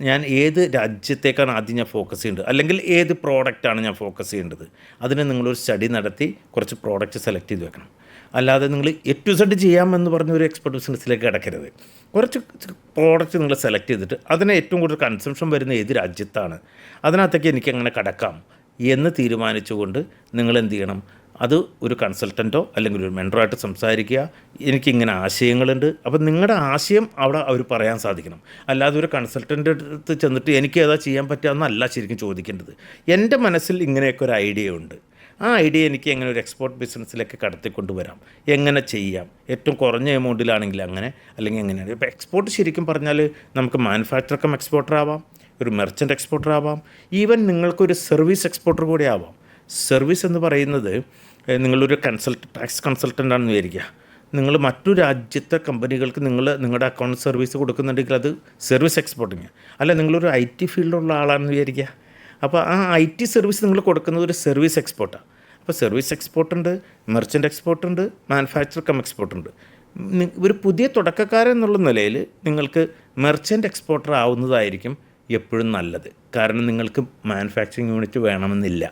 ഞാൻ ഏത് രാജ്യത്തേക്കാണ് ആദ്യം ഞാൻ ഫോക്കസ് ചെയ്യേണ്ടത്, അല്ലെങ്കിൽ ഏത് പ്രോഡക്റ്റാണ് ഞാൻ ഫോക്കസ് ചെയ്യേണ്ടത്, അതിന് നിങ്ങളൊരു സ്റ്റഡി നടത്തി കുറച്ച് പ്രോഡക്റ്റ് സെലക്ട് ചെയ്ത് വെക്കണം. അല്ലാതെ നിങ്ങൾ A to Z ചെയ്യാമെന്ന് പറഞ്ഞ ഒരു എക്സ്പോർട്ട് ബിസിനസ്സിലേക്ക് കിടക്കരുത്. കുറച്ച് പ്രോഡക്റ്റ് നിങ്ങൾ സെലക്ട് ചെയ്തിട്ട് അതിന് ഏറ്റവും കൂടുതൽ കൺസംഷൻ വരുന്ന ഏത് രാജ്യത്താണ്, അതിനകത്തേക്ക് എനിക്കങ്ങനെ കടക്കാം എന്ന് തീരുമാനിച്ചുകൊണ്ട് നിങ്ങൾ എന്ത് ചെയ്യണം, അത് ഒരു കൺസൾട്ടൻറ്റോ അല്ലെങ്കിൽ ഒരു മെൻറ്ററായിട്ട് സംസാരിക്കുക. എനിക്കിങ്ങനെ ആശയങ്ങളുണ്ട്, അപ്പം നിങ്ങളുടെ ആശയം അവിടെ അവർ പറയാൻ സാധിക്കണം. അല്ലാതെ ഒരു കൺസൾട്ടൻ്റെ അടുത്ത് ചെന്നിട്ട് എനിക്ക് ഏതാ ചെയ്യാൻ പറ്റുകയെന്നല്ല ശരിക്കും ചോദിക്കേണ്ടത്. എൻ്റെ മനസ്സിൽ ഇങ്ങനെയൊക്കെ ഒരു ഐഡിയ ഉണ്ട്, ആ ഐഡിയ എനിക്ക് എങ്ങനെ ഒരു എക്സ്പോർട്ട് ബിസിനസ്സിലേക്ക് കടത്തിക്കൊണ്ടുവരാം, എങ്ങനെ ചെയ്യാം, ഏറ്റവും കുറഞ്ഞ എമൗണ്ടിലാണെങ്കിൽ അങ്ങനെ, അല്ലെങ്കിൽ എങ്ങനെയാണ്. ഇപ്പോൾ എക്സ്പോർട്ട് ശരിക്കും പറഞ്ഞാൽ നമുക്ക് മാനുഫാക്ചർ കം എക്സ്പോർട്ടർ ആവാം, ഒരു മെർച്ചൻ്റ് എക്സ്പോർട്ടർ ആവാം, ഈവൻ നിങ്ങൾക്കൊരു സർവീസ് എക്സ്പോർട്ടർ കൂടെ ആവാം. സർവീസ് എന്ന് പറയുന്നത് നിങ്ങളൊരു ടാക്സ് കൺസൾട്ടൻ്റ് ആണെന്ന് വിചാരിക്കുക. നിങ്ങൾ മറ്റു രാജ്യത്തെ കമ്പനികൾക്ക് നിങ്ങളുടെ അക്കൗണ്ട് സർവീസ് കൊടുക്കുന്നുണ്ടെങ്കിൽ അത് സർവീസ് എക്സ്പോർട്ടിങ്. അല്ല, നിങ്ങളൊരു IT ഫീൽഡിലുള്ള ആളാണെന്ന് വിചാരിക്കുക. അപ്പോൾ ആ IT സർവീസ് നിങ്ങൾ കൊടുക്കുന്നത് ഒരു സർവീസ് എക്സ്പോർട്ടാണ്. അപ്പോൾ സർവീസ് എക്സ്പോർട്ടുണ്ട്, മെർച്ചൻ്റ് എക്സ്പോർട്ടുണ്ട്, മാനുഫാക്ചർ കം എക്സ്പോർട്ടുണ്ട്. ഒരു പുതിയ തുടക്കക്കാരൻ എന്നുള്ള നിലയിൽ നിങ്ങൾക്ക് മെർച്ചൻ്റ് എക്സ്പോർട്ടർ ആവുന്നതായിരിക്കും എപ്പോഴും നല്ലത്. കാരണം നിങ്ങൾക്ക് മാനുഫാക്ചറിങ് യൂണിറ്റ് വേണമെന്നില്ല.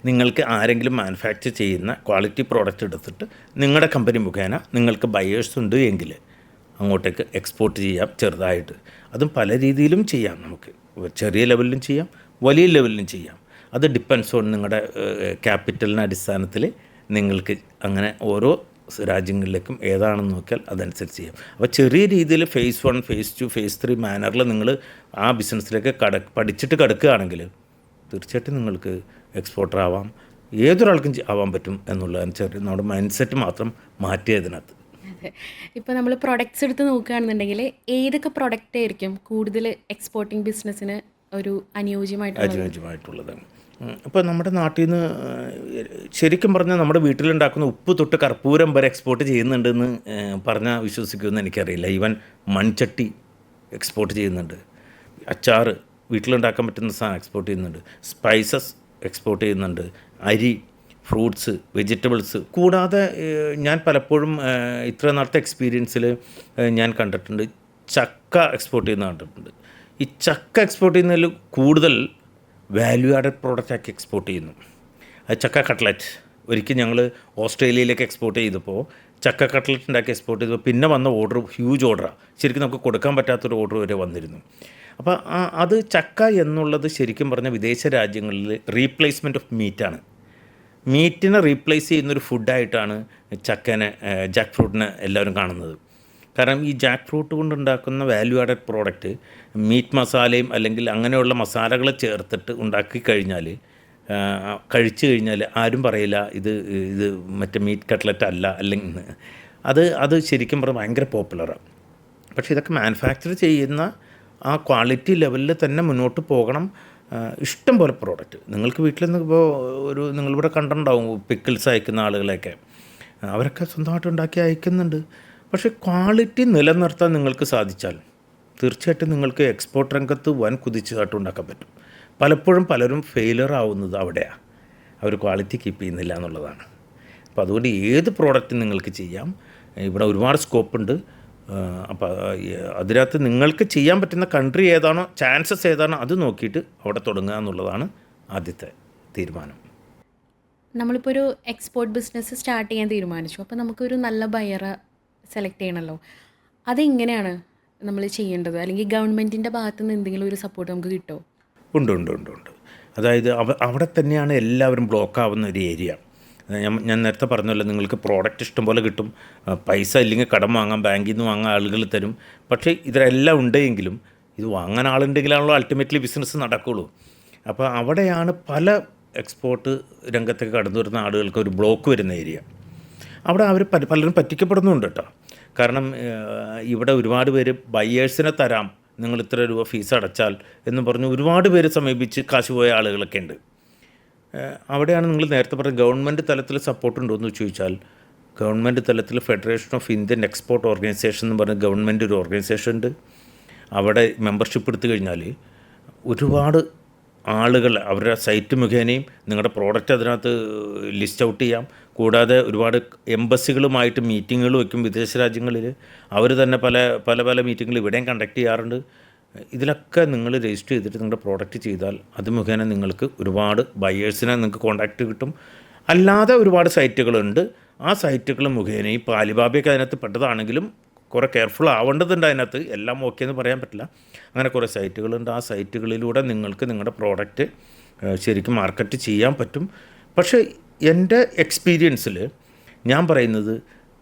നിങ്ങൾക്ക് ആരെങ്കിലും മാനുഫാക്ചർ ചെയ്യുന്ന ക്വാളിറ്റി പ്രോഡക്റ്റ് എടുത്തിട്ട് നിങ്ങളുടെ കമ്പനി മുഖേന നിങ്ങൾക്ക് ബയേഴ്സ് ഉണ്ട് എങ്കിൽ അങ്ങോട്ടേക്ക് എക്സ്പോർട്ട് ചെയ്യാം ചെറുതായിട്ട്. അതും പല രീതിയിലും ചെയ്യാം. നമുക്ക് ചെറിയ ലെവലിലും ചെയ്യാം, വലിയ ലെവലിലും ചെയ്യാം. അത് ഡിപ്പെൻസ് ഓൺ നിങ്ങളുടെ ക്യാപിറ്റലിൻ്റെ അടിസ്ഥാനത്തിൽ നിങ്ങൾക്ക് അങ്ങനെ ഓരോ രാജ്യങ്ങളിലേക്കും ഏതാണെന്ന് നോക്കിയാൽ അതനുസരിച്ച് ചെയ്യാം. അപ്പോൾ ചെറിയ രീതിയിൽ phase 1, phase 2, phase 3 മാനറിൽ നിങ്ങൾ ആ ബിസിനസ്സിലേക്ക് പഠിച്ചിട്ട് കിടക്കുകയാണെങ്കിൽ തീർച്ചയായിട്ടും നിങ്ങൾക്ക് എക്സ്പോർട്ടർ ആവാം, ഏതൊരാൾക്കും ആവാൻ പറ്റും എന്നുള്ളതനുസരിച്ച് നമ്മുടെ മൈൻഡ് സെറ്റ് മാത്രം മാറ്റിയതിനകത്ത്. ഇപ്പോൾ നമ്മൾ പ്രൊഡക്ട്സ് എടുത്ത് നോക്കുകയാണെന്നുണ്ടെങ്കിൽ ഏതൊക്കെ പ്രൊഡക്റ്റ് ആയിരിക്കും കൂടുതൽ എക്സ്പോർട്ടിംഗ് ബിസിനസ്സിന് ഒരു അനുയോജ്യമായിട്ടുള്ളതാണ്? ഇപ്പോൾ നമ്മുടെ നാട്ടിൽ നിന്ന് ശരിക്കും പറഞ്ഞാൽ നമ്മുടെ വീട്ടിലുണ്ടാക്കുന്ന ഉപ്പ് തൊട്ട് കർപ്പൂരം വരെ എക്സ്പോർട്ട് ചെയ്യുന്നുണ്ടെന്ന് പറഞ്ഞാൽ വിശ്വസിക്കുമെന്ന് എനിക്കറിയില്ല. ഈവൻ മൺചട്ടി എക്സ്പോർട്ട് ചെയ്യുന്നുണ്ട്, അച്ചാർ വീട്ടിലുണ്ടാക്കാൻ പറ്റുന്ന സാധനം എക്സ്പോർട്ട് ചെയ്യുന്നുണ്ട്, സ്പൈസസ് എക്സ്പോർട്ട് ചെയ്യുന്നുണ്ട്, അരി, ഫ്രൂട്ട്സ്, വെജിറ്റബിൾസ്. കൂടാതെ ഞാൻ പലപ്പോഴും ഇത്ര നാളത്തെ എക്സ്പീരിയൻസിൽ ഞാൻ കണ്ടിട്ടുണ്ട് ചക്ക എക്സ്പോർട്ട് ചെയ്യുന്ന കണ്ടിട്ടുണ്ട്. ഈ ചക്ക എക്സ്പോർട്ട് ചെയ്യുന്നതിൽ കൂടുതൽ വാല്യൂ ആഡഡ് പ്രോഡക്റ്റാക്കി എക്സ്പോർട്ട് ചെയ്യുന്നു. ചക്ക കട്ട്ലറ്റ് ഒരിക്കൽ ഞങ്ങൾ ഓസ്ട്രേലിയയിലേക്ക് എക്സ്പോർട്ട് ചെയ്തപ്പോൾ ചക്ക കട്ട്ലറ്റ് ഉണ്ടാക്കി എക്സ്പോർട്ട് ചെയ്തപ്പോൾ പിന്നെ വന്ന ഓർഡർ ഹ്യൂജ് ഓർഡറാണ്. ശരിക്കും നമുക്ക് കൊടുക്കാൻ പറ്റാത്തൊരു ഓർഡർ വരെ വന്നിരുന്നു. അപ്പോൾ അത് ചക്ക എന്നുള്ളത് ശരിക്കും പറഞ്ഞാൽ വിദേശ രാജ്യങ്ങളിൽ റീപ്ലേസ്മെൻറ്റ് ഓഫ് മീറ്റാണ്. മീറ്റിനെ റീപ്ലേസ് ചെയ്യുന്നൊരു ഫുഡായിട്ടാണ് ജാക്ക് ഫ്രൂട്ടിനെ എല്ലാവരും കാണുന്നത്. കാരണം ഈ ജാക്ക് ഫ്രൂട്ട് കൊണ്ടുണ്ടാക്കുന്ന വാല്യൂ ആഡഡ് പ്രോഡക്റ്റ് മീറ്റ് മസാലയും അല്ലെങ്കിൽ അങ്ങനെയുള്ള മസാലകൾ ചേർത്തിട്ട് ഉണ്ടാക്കി കഴിഞ്ഞാൽ കഴിച്ചു കഴിഞ്ഞാൽ ആരും പറയില്ല ഇത് ഇത് മറ്റേ മീറ്റ് കട്ട്ലറ്റ് അല്ല അല്ലെങ്കിൽ അത് ശരിക്കും പറഞ്ഞാൽ ഭയങ്കര പോപ്പുലറാണ്. പക്ഷേ ഇതൊക്കെ മാനുഫാക്ചർ ചെയ്യുന്ന ആ ക്വാളിറ്റി ലെവലിൽ തന്നെ മുന്നോട്ട് പോകണം. ഇഷ്ടം പോലെ പ്രോഡക്റ്റ് നിങ്ങൾക്ക് വീട്ടിൽ നിന്ന് ഇപ്പോൾ നിങ്ങളിവിടെ കണ്ടിട്ടുണ്ടാവും പിക്കിൾസ് അയക്കുന്ന ആളുകളെയൊക്കെ, അവരൊക്കെ സ്വന്തമായിട്ട് ഉണ്ടാക്കി അയക്കുന്നുണ്ട്. പക്ഷേ ക്വാളിറ്റി നിലനിർത്താൻ നിങ്ങൾക്ക് സാധിച്ചാൽ തീർച്ചയായിട്ടും നിങ്ങൾക്ക് എക്സ്പോർട്ട് രംഗത്ത് വൻ കുതിച്ചുചാട്ടം ഉണ്ടാക്കാൻ പറ്റും. പലപ്പോഴും പലരും ഫെയിലിയർ ആവുന്നത് അവിടെയാണ്, അവർ ക്വാളിറ്റി കീപ്പ് ചെയ്യുന്നില്ല എന്നുള്ളതാണ്. അപ്പോൾ അതുകൊണ്ട് ഏത് പ്രോഡക്റ്റ് നിങ്ങൾക്ക് ചെയ്യാം, ഇവിടെ ഒരുപാട് സ്കോപ്പുണ്ട്. അപ്പോൾ അതിനകത്ത് നിങ്ങൾക്ക് ചെയ്യാൻ പറ്റുന്ന കൺട്രി ഏതാണോ, ചാൻസസ് ഏതാണോ അത് നോക്കിയിട്ട് അവിടെ തുടങ്ങുക എന്നുള്ളതാണ് ആദ്യത്തെ തീരുമാനം. നമ്മളിപ്പോൾ ഒരു എക്സ്പോർട്ട് ബിസിനസ് സ്റ്റാർട്ട് ചെയ്യാൻ തീരുമാനിച്ചു. അപ്പോൾ നമുക്കൊരു നല്ല ബയറെ സെലക്ട് ചെയ്യണമല്ലോ. അതെങ്ങനെയാണ് നമ്മൾ ചെയ്യേണ്ടത്? അല്ലെങ്കിൽ ഗവൺമെൻറ്റിൻ്റെ ഭാഗത്തു നിന്ന് എന്തെങ്കിലും ഒരു സപ്പോർട്ട് നമുക്ക് കിട്ടുമോ? ഉണ്ട്. അതായത് അവിടെ തന്നെയാണ് എല്ലാവരും ബ്ലോക്ക് ആവുന്ന ഒരു ഏരിയ. ഞാൻ നേരത്തെ പറഞ്ഞല്ലോ, നിങ്ങൾക്ക് പ്രോഡക്റ്റ് ഇഷ്ടംപോലെ കിട്ടും, പൈസ ഇല്ലെങ്കിൽ കടം വാങ്ങാം, ബാങ്കിൽ നിന്ന് വാങ്ങാൻ ആളുകൾ തരും. പക്ഷേ ഇതിലെല്ലാം ഉണ്ടെങ്കിലും ഇത് വാങ്ങാൻ ആളുണ്ടെങ്കിലാണല്ലോ അൾട്ടിമേറ്റ്ലി ബിസിനസ് നടക്കുകയുള്ളൂ. അപ്പോൾ അവിടെയാണ് പല എക്സ്പോർട്ട് രംഗത്തേക്ക് കടന്നു വരുന്ന ആളുകൾക്ക് ഒരു ബ്ലോക്ക് വരുന്ന ഏരിയ. അവിടെ അവർ പലരും പറ്റിക്കപ്പെടുന്നുണ്ട് കേട്ടോ. കാരണം ഇവിടെ ഒരുപാട് പേര് ബയേഴ്സിനെ തരാം, നിങ്ങൾ ഇത്ര രൂപ ഫീസ് അടച്ചാൽ എന്ന് പറഞ്ഞ് ഒരുപാട് പേര് സമീപിച്ച് കാശ് പോയ ആളുകളൊക്കെ ഉണ്ട്. അവിടെയാണ് നിങ്ങൾ നേരത്തെ പറഞ്ഞ ഗവൺമെൻറ് തലത്തിൽ സപ്പോർട്ടുണ്ടോ എന്ന് ചോദിച്ചാൽ, ഗവൺമെൻറ് തലത്തിൽ federation of Indian export organisation എന്ന് പറഞ്ഞ ഗവൺമെൻറ് ഒരു ഓർഗനൈസേഷൻ ഉണ്ട്. അവിടെ മെമ്പർഷിപ്പ് എടുത്തു കഴിഞ്ഞാൽ ഒരുപാട് ആളുകൾ അവരുടെ സൈറ്റ് മുഖേനയും നിങ്ങളുടെ പ്രോഡക്റ്റ് അതിനകത്ത് ലിസ്റ്റ് ഔട്ട് ചെയ്യാം. കൂടാതെ ഒരുപാട് എംബസികളുമായിട്ട് മീറ്റിങ്ങുകൾ വയ്ക്കും വിദേശ രാജ്യങ്ങളിൽ. അവർ തന്നെ പല മീറ്റിങ്ങുകൾ ഇവിടെയും കണ്ടക്ട് ചെയ്യാറുണ്ട്. ഇതിലൊക്കെ നിങ്ങൾ രജിസ്റ്റർ ചെയ്തിട്ട് നിങ്ങളുടെ പ്രോഡക്റ്റ് ചെയ്താൽ അത് മുഖേന നിങ്ങൾക്ക് ഒരുപാട് ബയേഴ്സിനെ നിങ്ങൾക്ക് കോൺടാക്റ്റ് കിട്ടും. അല്ലാതെ ഒരുപാട് സൈറ്റുകളുണ്ട്. ആ സൈറ്റുകൾ മുഖേന ഈ ആലിബാബയൊക്കെ അതിനകത്ത് പെട്ടതാണെങ്കിലും കുറേ കെയർഫുൾ ആവേണ്ടതുണ്ട്. അതിനകത്ത് എല്ലാം ഓക്കെ എന്ന് പറയാൻ പറ്റില്ല. അങ്ങനെ കുറേ സൈറ്റുകളുണ്ട്. ആ സൈറ്റുകളിലൂടെ നിങ്ങൾക്ക് നിങ്ങളുടെ പ്രോഡക്റ്റ് ശരിക്കും മാർക്കറ്റ് ചെയ്യാൻ പറ്റും. പക്ഷേ എൻ്റെ എക്സ്പീരിയൻസിൽ ഞാൻ പറയുന്നത്,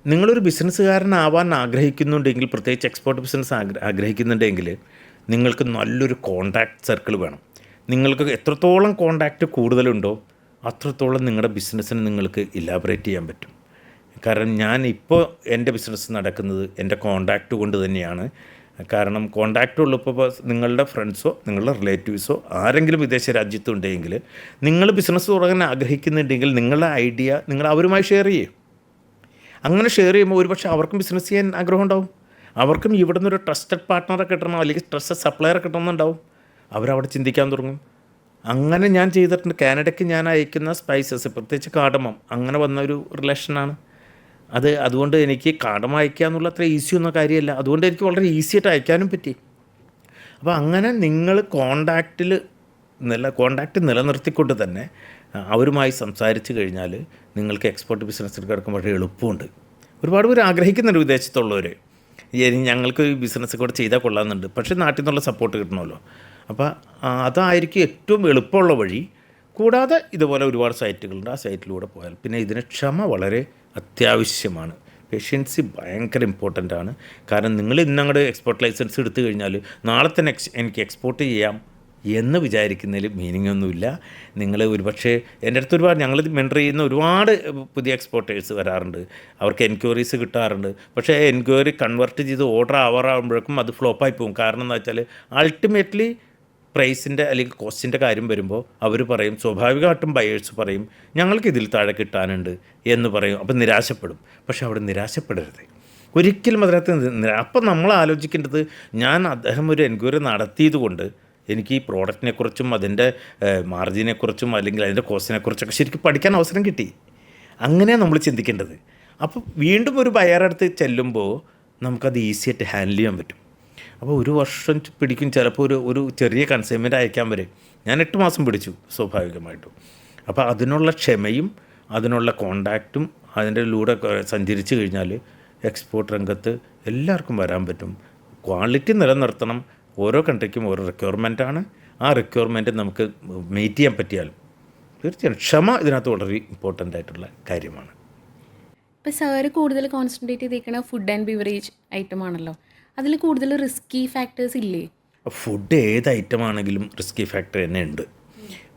നിങ്ങളൊരു ബിസിനസ്സുകാരനാവാൻ ആഗ്രഹിക്കുന്നുണ്ടെങ്കിൽ, പ്രത്യേകിച്ച് എക്സ്പോർട്ട് ബിസിനസ് ആഗ്രഹിക്കുന്നുണ്ടെങ്കിൽ നിങ്ങൾക്ക് നല്ലൊരു കോൺടാക്റ്റ് സർക്കിൾ വേണം. നിങ്ങൾക്ക് എത്രത്തോളം കോൺടാക്റ്റ് കൂടുതലുണ്ടോ അത്രത്തോളം നിങ്ങളുടെ ബിസിനസ്സിന് നിങ്ങൾക്ക് ഇലാബറേറ്റ് ചെയ്യാൻ പറ്റും. കാരണം ഞാൻ ഇപ്പോൾ എൻ്റെ ബിസിനസ് നടക്കുന്നത് എൻ്റെ കോൺടാക്റ്റ് കൊണ്ട് തന്നെയാണ്. കാരണം കോൺടാക്റ്റ് ഉള്ളപ്പോൾ നിങ്ങളുടെ ഫ്രണ്ട്സോ നിങ്ങളുടെ റിലേറ്റീവ്സോ ആരെങ്കിലും വിദേശ രാജ്യത്തുണ്ടെങ്കിൽ നിങ്ങൾ ബിസിനസ് തുടങ്ങാൻ ആഗ്രഹിക്കുന്നുണ്ടെങ്കിൽ നിങ്ങളുടെ ഐഡിയ നിങ്ങൾ അവരുമായി ഷെയർ ചെയ്യും. അങ്ങനെ ഷെയർ ചെയ്യുമ്പോൾ ഒരുപക്ഷെ അവർക്കും ബിസിനസ് ചെയ്യാൻ ആഗ്രഹം ഉണ്ടാവും. അവർക്കും ഇവിടെ നിന്നൊരു ട്രസ്റ്റഡ് പാർട്ട്ണറെ കിട്ടണം, അല്ലെങ്കിൽ ട്രസ്റ്റഡ് സപ്ലയറെ കിട്ടണമെന്നുണ്ടാവും. അവരവിടെ ചിന്തിക്കാൻ തുടങ്ങും. അങ്ങനെ ഞാൻ ചെയ്തിട്ടുണ്ട്. കാനഡയ്ക്ക് ഞാൻ അയക്കുന്ന സ്പൈസസ്, പ്രത്യേകിച്ച് കാടമം, അങ്ങനെ വന്നൊരു റിലേഷനാണ് അതുകൊണ്ട് എനിക്ക് കാടമം അയക്കുക എന്നുള്ള അത്ര ഈസി ഒന്നും കാര്യമല്ല. അതുകൊണ്ട് എനിക്ക് വളരെ ഈസിയായിട്ട് അയക്കാനും പറ്റി. അപ്പോൾ അങ്ങനെ നിങ്ങൾ കോൺടാക്റ്റ് നിലനിർത്തിക്കൊണ്ട് തന്നെ അവരുമായി സംസാരിച്ച് കഴിഞ്ഞാൽ നിങ്ങൾക്ക് എക്സ്പോർട്ട് ബിസിനസ്സിൽ കിടക്കുമ്പോൾ വളരെ എളുപ്പമുണ്ട്. ഒരുപാട് പേര് ആഗ്രഹിക്കുന്നുണ്ട് വിദേശത്തുള്ളവർ, ഞങ്ങൾക്ക് ബിസിനസ് കൂടെ ചെയ്താൽ കൊള്ളാമെന്നുണ്ട്. പക്ഷേ നാട്ടിൽ നിന്നുള്ള സപ്പോർട്ട് കിട്ടണമല്ലോ. അപ്പോൾ അതായിരിക്കും ഏറ്റവും എളുപ്പമുള്ള വഴി. കൂടാതെ ഇതുപോലെ ഒരുപാട് സൈറ്റുകളുണ്ട്. ആ സൈറ്റിലൂടെ പോയാൽ പിന്നെ ഇതിന് ക്ഷമ വളരെ അത്യാവശ്യമാണ്. പേഷ്യൻസി ഭയങ്കര ഇമ്പോർട്ടൻ്റ് ആണ്. കാരണം നിങ്ങൾ ഇന്നങ്ങോട്ട് എക്സ്പോർട്ട് ലൈസൻസ് എടുത്തു കഴിഞ്ഞാൽ നാളെ തന്നെ എനിക്ക് എക്സ്പോർട്ട് ചെയ്യാം എന്ന് വിചാരിക്കുന്നതിൽ മീനിങ് ഒന്നുമില്ല. നിങ്ങൾ ഒരുപക്ഷെ എൻ്റെ അടുത്ത് ഒരുപാട് ഞങ്ങൾ മെൻറ്റർ ചെയ്യുന്ന ഒരുപാട് പുതിയ എക്സ്പോർട്ടേഴ്സ് വരാറുണ്ട്. അവർക്ക് എൻക്വയറീസ് കിട്ടാറുണ്ട്. പക്ഷേ എൻക്വയറി കൺവേർട്ട് ചെയ്ത് ഓർഡർ ആവാറാകുമ്പോഴേക്കും അത് ഫ്ലോപ്പായി പോകും. കാരണം എന്താ വെച്ചാൽ അൾട്ടിമേറ്റ്ലി പ്രൈസിൻ്റെ അല്ലെങ്കിൽ കോസ്റ്റിൻ്റെ കാര്യം വരുമ്പോൾ അവർ പറയും, സ്വാഭാവികമായിട്ടും ബയേഴ്സ് പറയും ഞങ്ങൾക്ക് ഇതിൽ താഴെ കിട്ടാനുണ്ട് എന്ന് പറയും. അപ്പം നിരാശപ്പെടും. പക്ഷേ അവിടെ നിരാശപ്പെടരുത് ഒരിക്കലും. അതിനകത്ത് അപ്പം നമ്മൾ ആലോചിക്കേണ്ടത്, അദ്ദേഹം ഒരു എൻക്വയറി നടത്തിയത് കൊണ്ട് എനിക്ക് ഈ പ്രോഡക്റ്റിനെക്കുറിച്ചും അതിൻ്റെ മാർജിനെക്കുറിച്ചും അല്ലെങ്കിൽ അതിൻ്റെ കോസ്റ്റിനെക്കുറിച്ചൊക്കെ ശരിക്കും പഠിക്കാൻ അവസരം കിട്ടി. അങ്ങനെയാണ് നമ്മൾ ചിന്തിക്കേണ്ടത്. അപ്പോൾ വീണ്ടും ഒരു ബയറടുത്ത് ചെല്ലുമ്പോൾ നമുക്കത് ഈസിയായിട്ട് ഹാൻഡിൽ ചെയ്യാൻ പറ്റും. അപ്പോൾ 1 വർഷം പിടിക്കും, ചിലപ്പോൾ ഒരു ചെറിയ കൺസൈൻമെൻറ്റ് അയക്കാൻ വരെ. ഞാൻ 8 മാസം പിടിച്ചു സ്വാഭാവികമായിട്ടും. അപ്പോൾ അതിനുള്ള ക്ഷമയും അതിനുള്ള കോണ്ടാക്റ്റും അതിൻ്റെ ലൂടെ സഞ്ചരിച്ച് കഴിഞ്ഞാൽ എക്സ്പോർട്ട് രംഗത്ത് എല്ലാവർക്കും വരാൻ പറ്റും. ക്വാളിറ്റി നിലനിർത്തണം. ഓരോ കൺട്രിക്കും ഓരോ റിക്വയർമെൻറ്റാണ്. ആ റിക്വയർമെൻറ്റ് നമുക്ക് മീറ്റ് ചെയ്യാൻ പറ്റിയാലും തീർച്ചയായും ക്ഷമ ഇതിനകത്ത് വളരെ ഇമ്പോർട്ടൻ്റ് ആയിട്ടുള്ള കാര്യമാണ്. ഇപ്പോൾ സാറ് കൂടുതൽ കോൺസെൻട്രേറ്റ് ചെയ്തേക്കണ ഫുഡ് ആൻഡ് ബിവറേജ് ഐറ്റം ആണല്ലോ. അതിൽ കൂടുതൽ റിസ്കി ഫാക്ടേഴ്സ് ഇല്ലേ? ഫുഡ് ഏത് ഐറ്റമാണെങ്കിലും റിസ്കി ഫാക്ടർ തന്നെ ഉണ്ട്.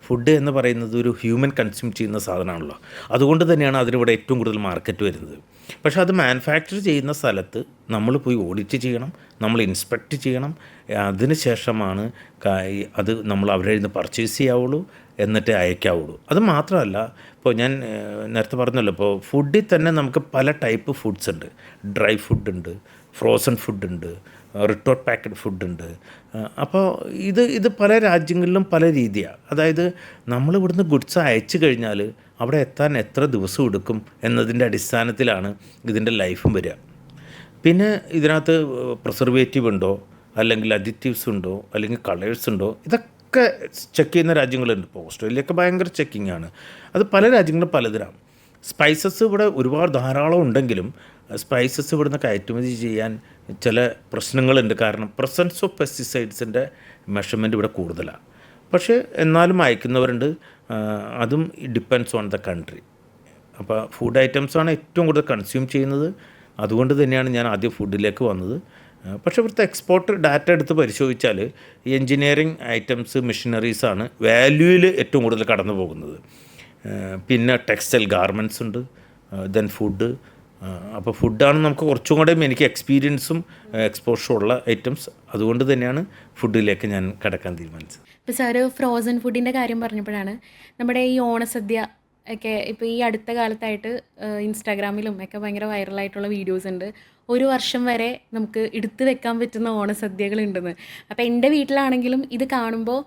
ഫുഡ് എന്ന് പറയുന്നത് ഒരു ഹ്യൂമൻ കൺസ്യൂം ചെയ്യുന്ന സാധനമാണല്ലോ. അതുകൊണ്ട് തന്നെയാണ് അതിനിവിടെ ഏറ്റവും കൂടുതൽ മാർക്കറ്റ് വരുന്നത്. പക്ഷേ അത് മാനുഫാക്ചർ ചെയ്യുന്ന സ്ഥലത്ത് നമ്മൾ പോയി ഓഡിറ്റ് ചെയ്യണം, നമ്മൾ ഇൻസ്പെക്റ്റ് ചെയ്യണം. അതിന് ശേഷമാണ് അത് നമ്മൾ അവരുടെ നിന്ന് പർച്ചേസ് ചെയ്യാവുള്ളൂ, എന്നിട്ട് അയക്കാവുള്ളൂ. അത് മാത്രമല്ല, ഇപ്പോൾ ഞാൻ നേരത്തെ പറഞ്ഞല്ലോ, ഇപ്പോൾ ഫുഡിൽ തന്നെ നമുക്ക് പല ടൈപ്പ് ഫുഡ്സ് ഉണ്ട്. ഡ്രൈ ഫുഡുണ്ട്, ഫ്രോസൺ ഫുഡുണ്ട്, റിട്ടോർട്ട് പാക്കഡ് ഫുഡുണ്ട്. അപ്പോൾ ഇത് പല രാജ്യങ്ങളിലും പല രീതിയാണ്. അതായത് നമ്മൾ ഇവിടുന്ന് ഗുഡ്സ് അയച്ചു കഴിഞ്ഞാൽ അവിടെ എത്താൻ എത്ര ദിവസം എടുക്കും എന്നതിൻ്റെ അടിസ്ഥാനത്തിലാണ് ഇതിൻ്റെ ലൈഫും വരിക. പിന്നെ ഇതിനകത്ത് പ്രിസർവേറ്റീവ് ഉണ്ടോ, അല്ലെങ്കിൽ അഡിറ്റീവ്സ് ഉണ്ടോ, അല്ലെങ്കിൽ കളേഴ്സ് ഉണ്ടോ, ഇതൊക്കെ ചെക്ക് ചെയ്യുന്ന രാജ്യങ്ങളുണ്ട്. ഇപ്പോൾ ഓസ്ട്രേലിയയൊക്കെ ഭയങ്കര ചെക്കിംഗ് ആണ്. അത് പല രാജ്യങ്ങളും പലതരാണ്. സ്പൈസസ് ഇവിടെ ഒരുപാട് ധാരാളം ഉണ്ടെങ്കിലും സ്പൈസസ് ഇവിടുന്ന് കയറ്റുമതി ചെയ്യാൻ ചില പ്രശ്നങ്ങളുണ്ട്. കാരണം പ്രസൻസ് ഓഫ് പെസ്റ്റിസൈഡ്സിൻ്റെ മെഷർമെൻറ്റ് ഇവിടെ കൂടുതലാണ്. പക്ഷേ എന്നാലും അയക്കുന്നവരുണ്ട്. അതും ഡിപ്പെൻഡ്സ് ഓൺ ദ കൺട്രി. അപ്പോൾ ഫുഡ് ഐറ്റംസാണ് ഏറ്റവും കൂടുതൽ കൺസ്യൂം ചെയ്യുന്നത്. അതുകൊണ്ട് തന്നെയാണ് ഞാൻ ആദ്യം ഫുഡിലേക്ക് വന്നത്. പക്ഷേ ഇവിടുത്തെ എക്സ്പോർട്ട് ഡാറ്റ എടുത്ത് പരിശോധിച്ചാൽ എൻജിനീയറിങ് ഐറ്റംസ്, മെഷീനറീസാണ് വാല്യൂവിൽ ഏറ്റവും കൂടുതൽ കടന്നു പോകുന്നത്. പിന്നെ ടെക്സ്റ്റൈൽ ഗാർമെൻറ്റ്സ് ഉണ്ട്, ദെൻ ഫുഡ്. അപ്പോൾ ഫുഡാണ് നമുക്ക് കുറച്ചും കൂടെ എനിക്ക് എക്സ്പീരിയൻസും എക്സ്പോഷറും ഉള്ള ഐറ്റംസ്. അതുകൊണ്ട് തന്നെയാണ് ഫുഡിലേക്ക് ഞാൻ കടക്കാൻ തീരുമാനിച്ചത്. ഇപ്പോൾ സാറ് ഫ്രോസൺ ഫുഡിൻ്റെ കാര്യം പറഞ്ഞപ്പോഴാണ് നമ്മുടെ ഈ ഓണസദ്യ ഒക്കെ ഇപ്പോൾ ഈ അടുത്ത കാലത്തായിട്ട് ഇൻസ്റ്റാഗ്രാമിലും ഒക്കെ ഭയങ്കര വൈറലായിട്ടുള്ള വീഡിയോസ് ഉണ്ട്. ഒരു വർഷം വരെ നമുക്ക് എടുത്തു വെക്കാൻ പറ്റുന്ന ഓണസദ്യകളുണ്ടെന്ന്. അപ്പോൾ എൻ്റെ വീട്ടിലാണെങ്കിലും ഇത് കാണുമ്പോൾ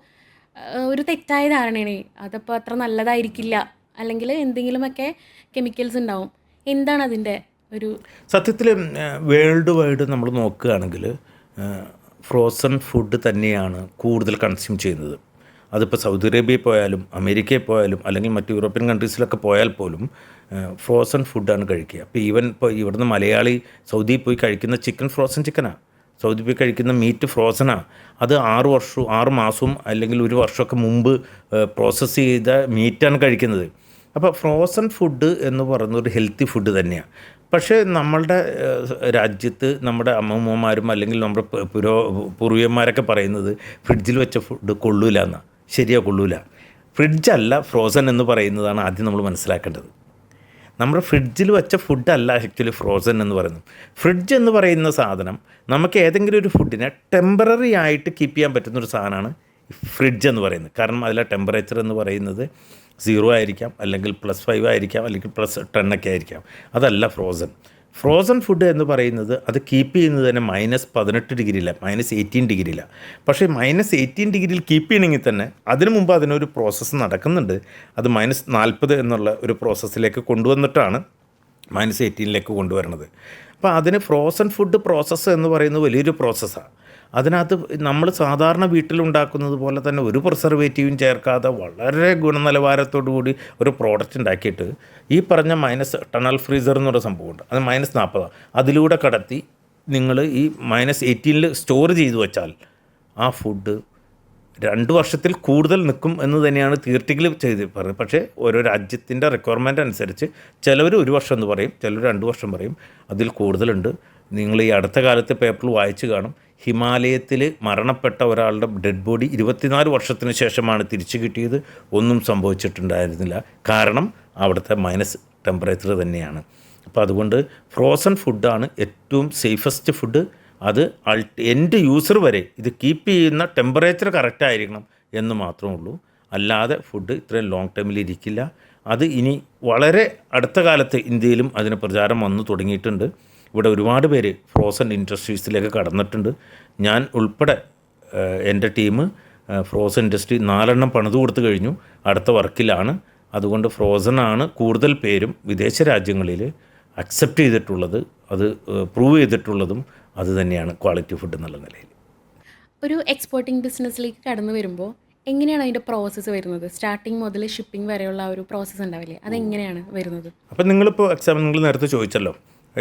ഒരു തെറ്റായ ധാരണയാണ്, അതപ്പോൾ അത്ര നല്ലതായിരിക്കില്ല, അല്ലെങ്കിൽ എന്തെങ്കിലുമൊക്കെ കെമിക്കൽസ് ഉണ്ടാവും. എന്താണ് അതിൻ്റെ ഒരു സത്യത്തിൽ വേൾഡ് വൈഡ് നമ്മൾ നോക്കുകയാണെങ്കിൽ ഫ്രോസൺ ഫുഡ് തന്നെയാണ് കൂടുതൽ കൺസ്യൂം ചെയ്യുന്നത്. അതിപ്പോൾ സൗദി അറേബ്യയിൽ പോയാലും അമേരിക്കയിൽ പോയാലും അല്ലെങ്കിൽ മറ്റ് യൂറോപ്യൻ കൺട്രീസിലൊക്കെ പോയാൽ പോലും ഫ്രോസൺ ഫുഡാണ് കഴിക്കുക. അപ്പോൾ ഇപ്പോൾ ഇവിടുന്ന് മലയാളി സൗദിയിൽ പോയി കഴിക്കുന്ന ചിക്കൻ ഫ്രോസൺ ചിക്കനാണ്, സൗദി പോയി കഴിക്കുന്ന മീറ്റ് ഫ്രോസനാണ്. അത് 6 മാസവും അല്ലെങ്കിൽ ഒരു വർഷമൊക്കെ മുമ്പ് പ്രോസസ്സ് ചെയ്ത മീറ്റാണ് കഴിക്കുന്നത്. അപ്പോൾ ഫ്രോസൺ ഫുഡ് എന്ന് പറയുന്നത് ഒരു ഹെൽത്തി ഫുഡ് തന്നെയാണ്. പക്ഷേ നമ്മളുടെ രാജ്യത്ത് നമ്മുടെ അമ്മൂമ്മമാരും അല്ലെങ്കിൽ നമ്മുടെ പൂർവികന്മാരൊക്കെ പറയുന്നത് ഫ്രിഡ്ജിൽ വെച്ച ഫുഡ് കൊള്ളൂല എന്നാണ്. ശരിയാ, കൊള്ളൂല. ഫ്രിഡ്ജല്ല ഫ്രോസൺ എന്ന് പറയുന്നതാണ് ആദ്യം നമ്മൾ മനസ്സിലാക്കേണ്ടത്. നമ്മുടെ ഫ്രിഡ്ജിൽ വെച്ച ഫുഡല്ല ആക്ച്വലി ഫ്രോസൺ എന്ന് പറയുന്നത്. ഫ്രിഡ്ജ് എന്ന് പറയുന്ന സാധനം നമുക്ക് ഏതെങ്കിലും ഒരു ഫുഡിനെ ടെമ്പററി ആയിട്ട് കീപ്പ് ചെയ്യാൻ പറ്റുന്നൊരു സാധനമാണ് ഫ്രിഡ്ജ് എന്ന് പറയുന്നത്. കാരണം അതിലെ ടെമ്പറേച്ചർ എന്ന് പറയുന്നത് 0 ആയിരിക്കാം, അല്ലെങ്കിൽ +5 ആയിരിക്കാം, അല്ലെങ്കിൽ +10 ഒക്കെ ആയിരിക്കാം. അതല്ല ഫ്രോസൺ ഫുഡ് എന്ന് പറയുന്നത് അത് കീപ്പ് ചെയ്യുന്നത് തന്നെ -18 ഡിഗ്രിയില്ല, -18 ഡിഗ്രിയില്ല. പക്ഷേ -18 ഡിഗ്രിയിൽ കീപ്പ് ചെയ്യണമെങ്കിൽ തന്നെ അതിനു മുമ്പ് അതിനൊരു പ്രോസസ്സ് നടക്കുന്നുണ്ട്. അത് -40 എന്നുള്ള ഒരു പ്രോസസ്സിലേക്ക് കൊണ്ടുവന്നിട്ടാണ് -18ലേക്ക് കൊണ്ടുവരുന്നത്. അപ്പോൾ അതിന് ഫ്രോസൺ ഫുഡ് പ്രോസസ്സ് എന്ന് പറയുന്നത് വലിയൊരു പ്രോസസ്സാണ്. അതിനകത്ത് നമ്മൾ സാധാരണ വീട്ടിലുണ്ടാക്കുന്നത് പോലെ തന്നെ ഒരു പ്രിസർവേറ്റീവും ചേർക്കാതെ വളരെ ഗുണനിലവാരത്തോടു കൂടി ഒരു പ്രോഡക്റ്റ് ഉണ്ടാക്കിയിട്ട് ഈ പറഞ്ഞ ടണൽ ഫ്രീസർ എന്നൊരു സംഭവമുണ്ട്, അത് -40, അതിലൂടെ കടത്തി നിങ്ങൾ ഈ -18 സ്റ്റോർ ചെയ്തു വെച്ചാൽ ആ ഫുഡ് 2 വർഷത്തിൽ കൂടുതൽ നിൽക്കും എന്ന് തന്നെയാണ് തിയറിറ്റിക്കലി പറയുന്നത്. പക്ഷേ ഓരോ രാജ്യത്തിൻ്റെ റിക്വയർമെൻറ്റ് അനുസരിച്ച് ചിലവർ 1 വർഷം എന്ന് പറയും, ചിലർ 2 വർഷം പറയും, അതിൽ കൂടുതലുണ്ട്. നിങ്ങൾ ഈ അടുത്ത കാലത്ത് പേപ്പറിൽ വായിച്ചു കാണും, ഹിമാലയത്തിൽ മരണപ്പെട്ട ഒരാളുടെ ഡെഡ് ബോഡി 24 വർഷത്തിന് ശേഷമാണ് തിരിച്ചു കിട്ടിയത്. ഒന്നും സംഭവിച്ചിട്ടുണ്ടായിരുന്നില്ല. കാരണം അവിടുത്തെ ടെമ്പറേച്ചർ തന്നെയാണ്. അപ്പോൾ അതുകൊണ്ട് ഫ്രോസൺ ഫുഡാണ് ഏറ്റവും സേഫസ്റ്റ് ഫുഡ്. അത് എൻഡ് യൂസർ വരെ ഇത് കീപ്പ് ചെയ്യുന്ന ടെമ്പറേച്ചർ കറക്റ്റ് ആയിരിക്കണം എന്ന് മാത്രമേ ഉള്ളൂ. അല്ലാതെ ഫുഡ് ഇത്രയും ലോങ് ടൈമിൽ ഇരിക്കില്ല. അത് ഇനി വളരെ അടുത്ത കാലത്ത് ഇന്ത്യയിലും അതിന് പ്രചാരം വന്നു തുടങ്ങിയിട്ടുണ്ട്. ഇവിടെ ഒരുപാട് പേര് ഫ്രോസൺ ഇൻഡസ്ട്രീസിലേക്ക് കടന്നിട്ടുണ്ട്. ഞാൻ ഉൾപ്പെടെ എൻ്റെ ടീം ഫ്രോസൺ ഇൻഡസ്ട്രി 4 പണിത് കൊടുത്തു കഴിഞ്ഞു, അടുത്ത വർക്കിലാണ്. അതുകൊണ്ട് ഫ്രോസണാണ് കൂടുതൽ പേരും വിദേശ രാജ്യങ്ങളിൽ അക്സെപ്റ്റ് ചെയ്തിട്ടുള്ളത്, അത് പ്രൂവ് ചെയ്തിട്ടുള്ളതും അത് തന്നെയാണ് ക്വാളിറ്റി ഫുഡ് എന്നുള്ള നിലയിൽ. ഒരു എക്സ്പോർട്ടിംഗ് ബിസിനസ്സിലേക്ക് കടന്നു വരുമ്പോൾ എങ്ങനെയാണ് അതിൻ്റെ പ്രോസസ്സ് വരുന്നത്? സ്റ്റാർട്ടിങ് മുതൽ ഷിപ്പിംഗ് വരെയുള്ള ആ ഒരു പ്രോസസ്സ് ഉണ്ടാവില്ലേ? അതെങ്ങനെയാണ് വരുന്നത്? അപ്പം നിങ്ങളിപ്പോൾ നിങ്ങൾ നേരത്തെ ചോദിച്ചല്ലോ,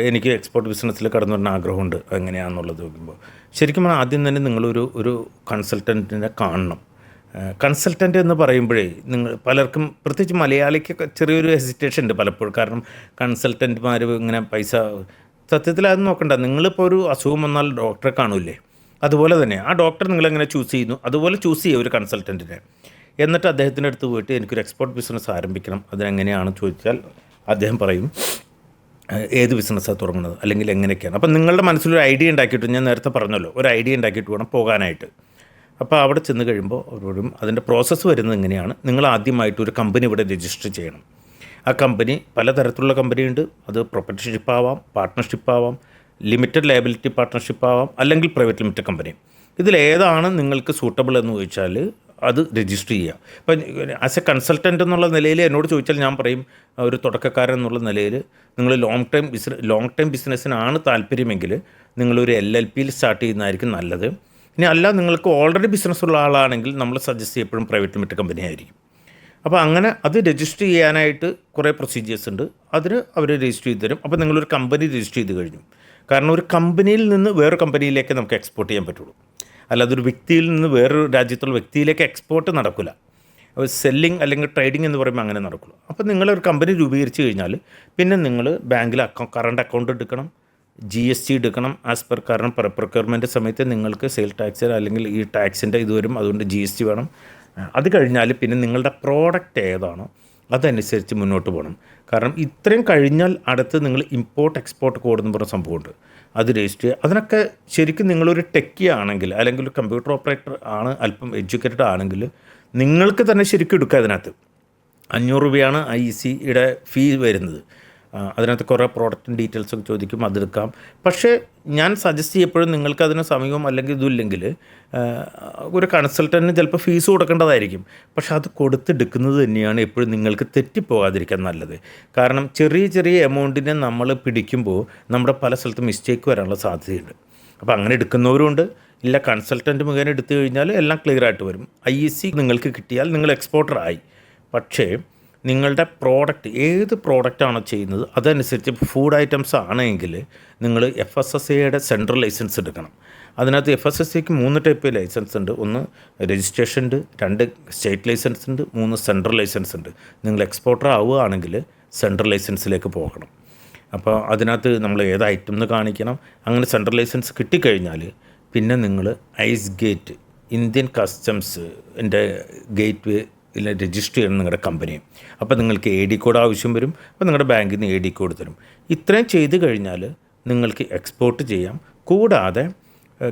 എനിക്ക് എക്സ്പോർട്ട് ബിസിനസ്സിൽ കടന്നു വരുന്ന ആഗ്രഹമുണ്ട്, എങ്ങനെയാണെന്നുള്ളത് നോക്കുമ്പോൾ ശരിക്കും പറഞ്ഞാൽ ആദ്യം തന്നെ നിങ്ങളൊരു കൺസൾട്ടൻറ്റിനെ കാണണം. കൺസൾട്ടൻ്റ് എന്ന് പറയുമ്പോഴേ നിങ്ങൾ പലർക്കും, പ്രത്യേകിച്ച് മലയാളിക്കൊക്കെ ചെറിയൊരു ഹെസിറ്റേഷൻ ഉണ്ട് പലപ്പോഴും. കാരണം കൺസൾട്ടൻറ്റ്മാർ ഇങ്ങനെ പൈസ, സത്യത്തിൽ അത് നോക്കണ്ട. നിങ്ങളിപ്പോൾ ഒരു അസുഖം വന്നാൽ ഡോക്ടറെ കാണൂലേ, അതുപോലെ തന്നെ ആ ഡോക്ടർ നിങ്ങളെങ്ങനെ ചൂസ് ചെയ്യുന്നു, അതുപോലെ ചൂസ് ചെയ്യുക ഒരു കൺസൾട്ടൻറ്റിനെ. എന്നിട്ട് അദ്ദേഹത്തിൻ്റെ അടുത്ത് പോയിട്ട് എനിക്കൊരു എക്സ്പോർട്ട് ബിസിനസ് ആരംഭിക്കണം, അതിനെങ്ങനെയാണെന്ന് ചോദിച്ചാൽ അദ്ദേഹം പറയും ഏത് ബിസിനസ്സാണ് തുടങ്ങുന്നത് അല്ലെങ്കിൽ എങ്ങനെയൊക്കെയാണ്. അപ്പം നിങ്ങളുടെ മനസ്സിലൊരു ഐഡിയ ഉണ്ടാക്കിയിട്ട്, ഞാൻ നേരത്തെ പറഞ്ഞല്ലോ, ഒരു ഐഡിയ ഉണ്ടാക്കിയിട്ട് വേണം പോകാനായിട്ട്. അപ്പോൾ അവിടെ ചെന്ന് കഴിയുമ്പോൾ അവരോടും അതിൻ്റെ പ്രോസസ്സ് വരുന്നത് എങ്ങനെയാണ്. നിങ്ങൾ ആദ്യമായിട്ട് ഒരു കമ്പനി ഇവിടെ രജിസ്റ്റർ ചെയ്യണം. ആ കമ്പനി പലതരത്തിലുള്ള കമ്പനിയുണ്ട്. അത് പ്രൊപ്പറേറ്റർഷിപ്പ് ആവാം, പാർട്ട്ണർഷിപ്പ് ആവാം, ലിമിറ്റഡ് ലയബിലിറ്റി പാർട്ട്ണർഷിപ്പ് ആവാം, അല്ലെങ്കിൽ പ്രൈവറ്റ് ലിമിറ്റഡ് കമ്പനി. ഇതിലേതാണ് നിങ്ങൾക്ക് സൂട്ടബിൾ എന്ന് ചോദിച്ചാൽ അത് രജിസ്റ്റർ ചെയ്യുക. ഇപ്പം ആസ് എ കൺസൾട്ടൻ്റ് എന്നുള്ള നിലയിൽ എന്നോട് ചോദിച്ചാൽ ഞാൻ പറയും, ഒരു തുടക്കക്കാരൻ എന്നുള്ള നിലയിൽ നിങ്ങൾ ലോങ് ടൈം ബിസിനസ്സിനാണ് താല്പര്യമെങ്കിൽ നിങ്ങളൊരു LLPയിൽ സ്റ്റാർട്ട് ചെയ്യുന്നതായിരിക്കും നല്ലത്. ഇനി അല്ല, നിങ്ങൾക്ക് ഓൾറെഡി ബിസിനസ്സുള്ള ആളാണെങ്കിൽ നമ്മൾ സജസ്റ്റ് ചെയ്യപ്പോഴും പ്രൈവറ്റ് ലിമിറ്റഡ് കമ്പനി ആയിരിക്കും. അപ്പോൾ അങ്ങനെ അത് രജിസ്റ്റർ ചെയ്യാനായിട്ട് കുറേ പ്രൊസീജിയേഴ്സ് ഉണ്ട്. അതിന് അവർ രജിസ്റ്റർ ചെയ്ത് തരും. അപ്പോൾ നിങ്ങളൊരു കമ്പനി രജിസ്റ്റർ ചെയ്ത് കഴിഞ്ഞു. കാരണം ഒരു കമ്പനിയിൽ നിന്ന് വേറൊരു കമ്പനിയിലേക്ക് നമുക്ക് എക്സ്പോർട്ട് ചെയ്യാൻ പറ്റുള്ളൂ. അല്ലാതെ ഒരു വ്യക്തിയിൽ നിന്ന് വേറൊരു രാജ്യത്തുള്ള വ്യക്തിയിലേക്ക് എക്സ്പോർട്ട് നടക്കില്ല. സെല്ലിങ് അല്ലെങ്കിൽ ട്രേഡിംഗ് എന്ന് പറയുമ്പോൾ അങ്ങനെ നടക്കുള്ളൂ. അപ്പോൾ നിങ്ങളൊരു കമ്പനി രൂപീകരിച്ച് കഴിഞ്ഞാൽ പിന്നെ നിങ്ങൾ ബാങ്കിൽ കറണ്ട് അക്കൗണ്ട് എടുക്കണം, GST എടുക്കണം ആസ് പെർ. കാരണം പ്രൊക്യൂർമെൻറ്റ് സമയത്ത് നിങ്ങൾക്ക് സെയിൽ ടാക്സ് അല്ലെങ്കിൽ ഈ ടാക്സിൻ്റെ ഇത് വരും, അതുകൊണ്ട് GST വേണം. അത് കഴിഞ്ഞാൽ പിന്നെ നിങ്ങളുടെ പ്രോഡക്റ്റ് ഏതാണോ അതനുസരിച്ച് മുന്നോട്ട് പോകണം. കാരണം ഇത്രയും കഴിഞ്ഞാൽ അടുത്ത് നിങ്ങൾ ഇമ്പോർട്ട് എക്സ്പോർട്ട് കോഡ് എന്ന് പറഞ്ഞ സംഭവമുണ്ട്, അത് രജിസ്റ്റർ ചെയ്യുക. അതിനൊക്കെ ശരിക്കും നിങ്ങളൊരു ടെക്കി ആണെങ്കിൽ അല്ലെങ്കിൽ ഒരു കമ്പ്യൂട്ടർ ഓപ്പറേറ്റർ ആണ്, അല്പം എഡ്യൂക്കേറ്റഡ് ആണെങ്കിൽ നിങ്ങൾക്ക് തന്നെ ശരിക്കും എടുക്കുക. അതിനകത്ത് 500 രൂപയാണ് IECയുടെ ഫീ വരുന്നത്. അതിനകത്ത് കുറേ പ്രോഡക്റ്റും ഡീറ്റെയിൽസൊക്കെ ചോദിക്കും, അതെടുക്കാം. പക്ഷേ ഞാൻ സജസ്റ്റ് ചെയ്യപ്പോഴും നിങ്ങൾക്ക് അതിന് സമയവും അല്ലെങ്കിൽ ഇതുമില്ലെങ്കിൽ ഒരു കൺസൾട്ടൻറ്റിന് ചിലപ്പോൾ ഫീസ് കൊടുക്കേണ്ടതായിരിക്കും. പക്ഷെ അത് കൊടുത്തെടുക്കുന്നത് തന്നെയാണ് എപ്പോഴും നിങ്ങൾക്ക് തെറ്റിപ്പോകാതിരിക്കാൻ നല്ലത്. കാരണം ചെറിയ ചെറിയ എമൗണ്ടിനെ നമ്മൾ പിടിക്കുമ്പോൾ നമ്മുടെ പല സ്ഥലത്തും മിസ്റ്റേക്ക് വരാനുള്ള സാധ്യതയുണ്ട്. അപ്പോൾ അങ്ങനെ എടുക്കുന്നവരുണ്ട്. ഇല്ല, കൺസൾട്ടൻറ്റ് മുഖേന എടുത്തു കഴിഞ്ഞാൽ എല്ലാം ക്ലിയറായിട്ട് വരും. IEC നിങ്ങൾക്ക് കിട്ടിയാൽ നിങ്ങൾ എക്സ്പോർട്ടറായി. പക്ഷേ നിങ്ങളുടെ പ്രോഡക്റ്റ് ഏത് പ്രോഡക്റ്റാണോ ചെയ്യുന്നത് അതനുസരിച്ച് ഫുഡ് ഐറ്റംസ് ആണെങ്കിൽ നിങ്ങൾ FSSAIയുടെ സെൻട്രൽ ലൈസൻസ് എടുക്കണം. അതിനകത്ത് FSSAIക്ക് 3 ടൈപ്പ് ലൈസൻസ് ഉണ്ട്. 1 രജിസ്ട്രേഷൻ ഉണ്ട്, 2 സ്റ്റേറ്റ് ലൈസൻസ് ഉണ്ട്, 3 സെൻട്രൽ ലൈസൻസ് ഉണ്ട്. നിങ്ങൾ എക്സ്പോർട്ടർ ആവുകയാണെങ്കിൽ സെൻട്രൽ ലൈസൻസിലേക്ക് പോകണം. അപ്പോൾ അതിനകത്ത് നമ്മൾ ഏത് ഐറ്റം എന്ന് കാണിക്കണം. അങ്ങനെ സെൻട്രൽ ലൈസൻസ് കിട്ടിക്കഴിഞ്ഞാൽ പിന്നെ നിങ്ങൾ ഐസ് ഗേറ്റ്, ഇന്ത്യൻ കസ്റ്റംസിൻ്റെ ഗേറ്റ് വേ രജിസ്റ്റർ ചെയ്യണം നിങ്ങളുടെ കമ്പനി. അപ്പോൾ നിങ്ങൾക്ക് AD കോഡ് ആവശ്യം വരും. അപ്പോൾ നിങ്ങളുടെ ബാങ്കിൽ നിന്ന് AD കോഡ് തരും. ഇത്രയും ചെയ്ത് കഴിഞ്ഞാൽ നിങ്ങൾക്ക് എക്സ്പോർട്ട് ചെയ്യാം. കൂടാതെ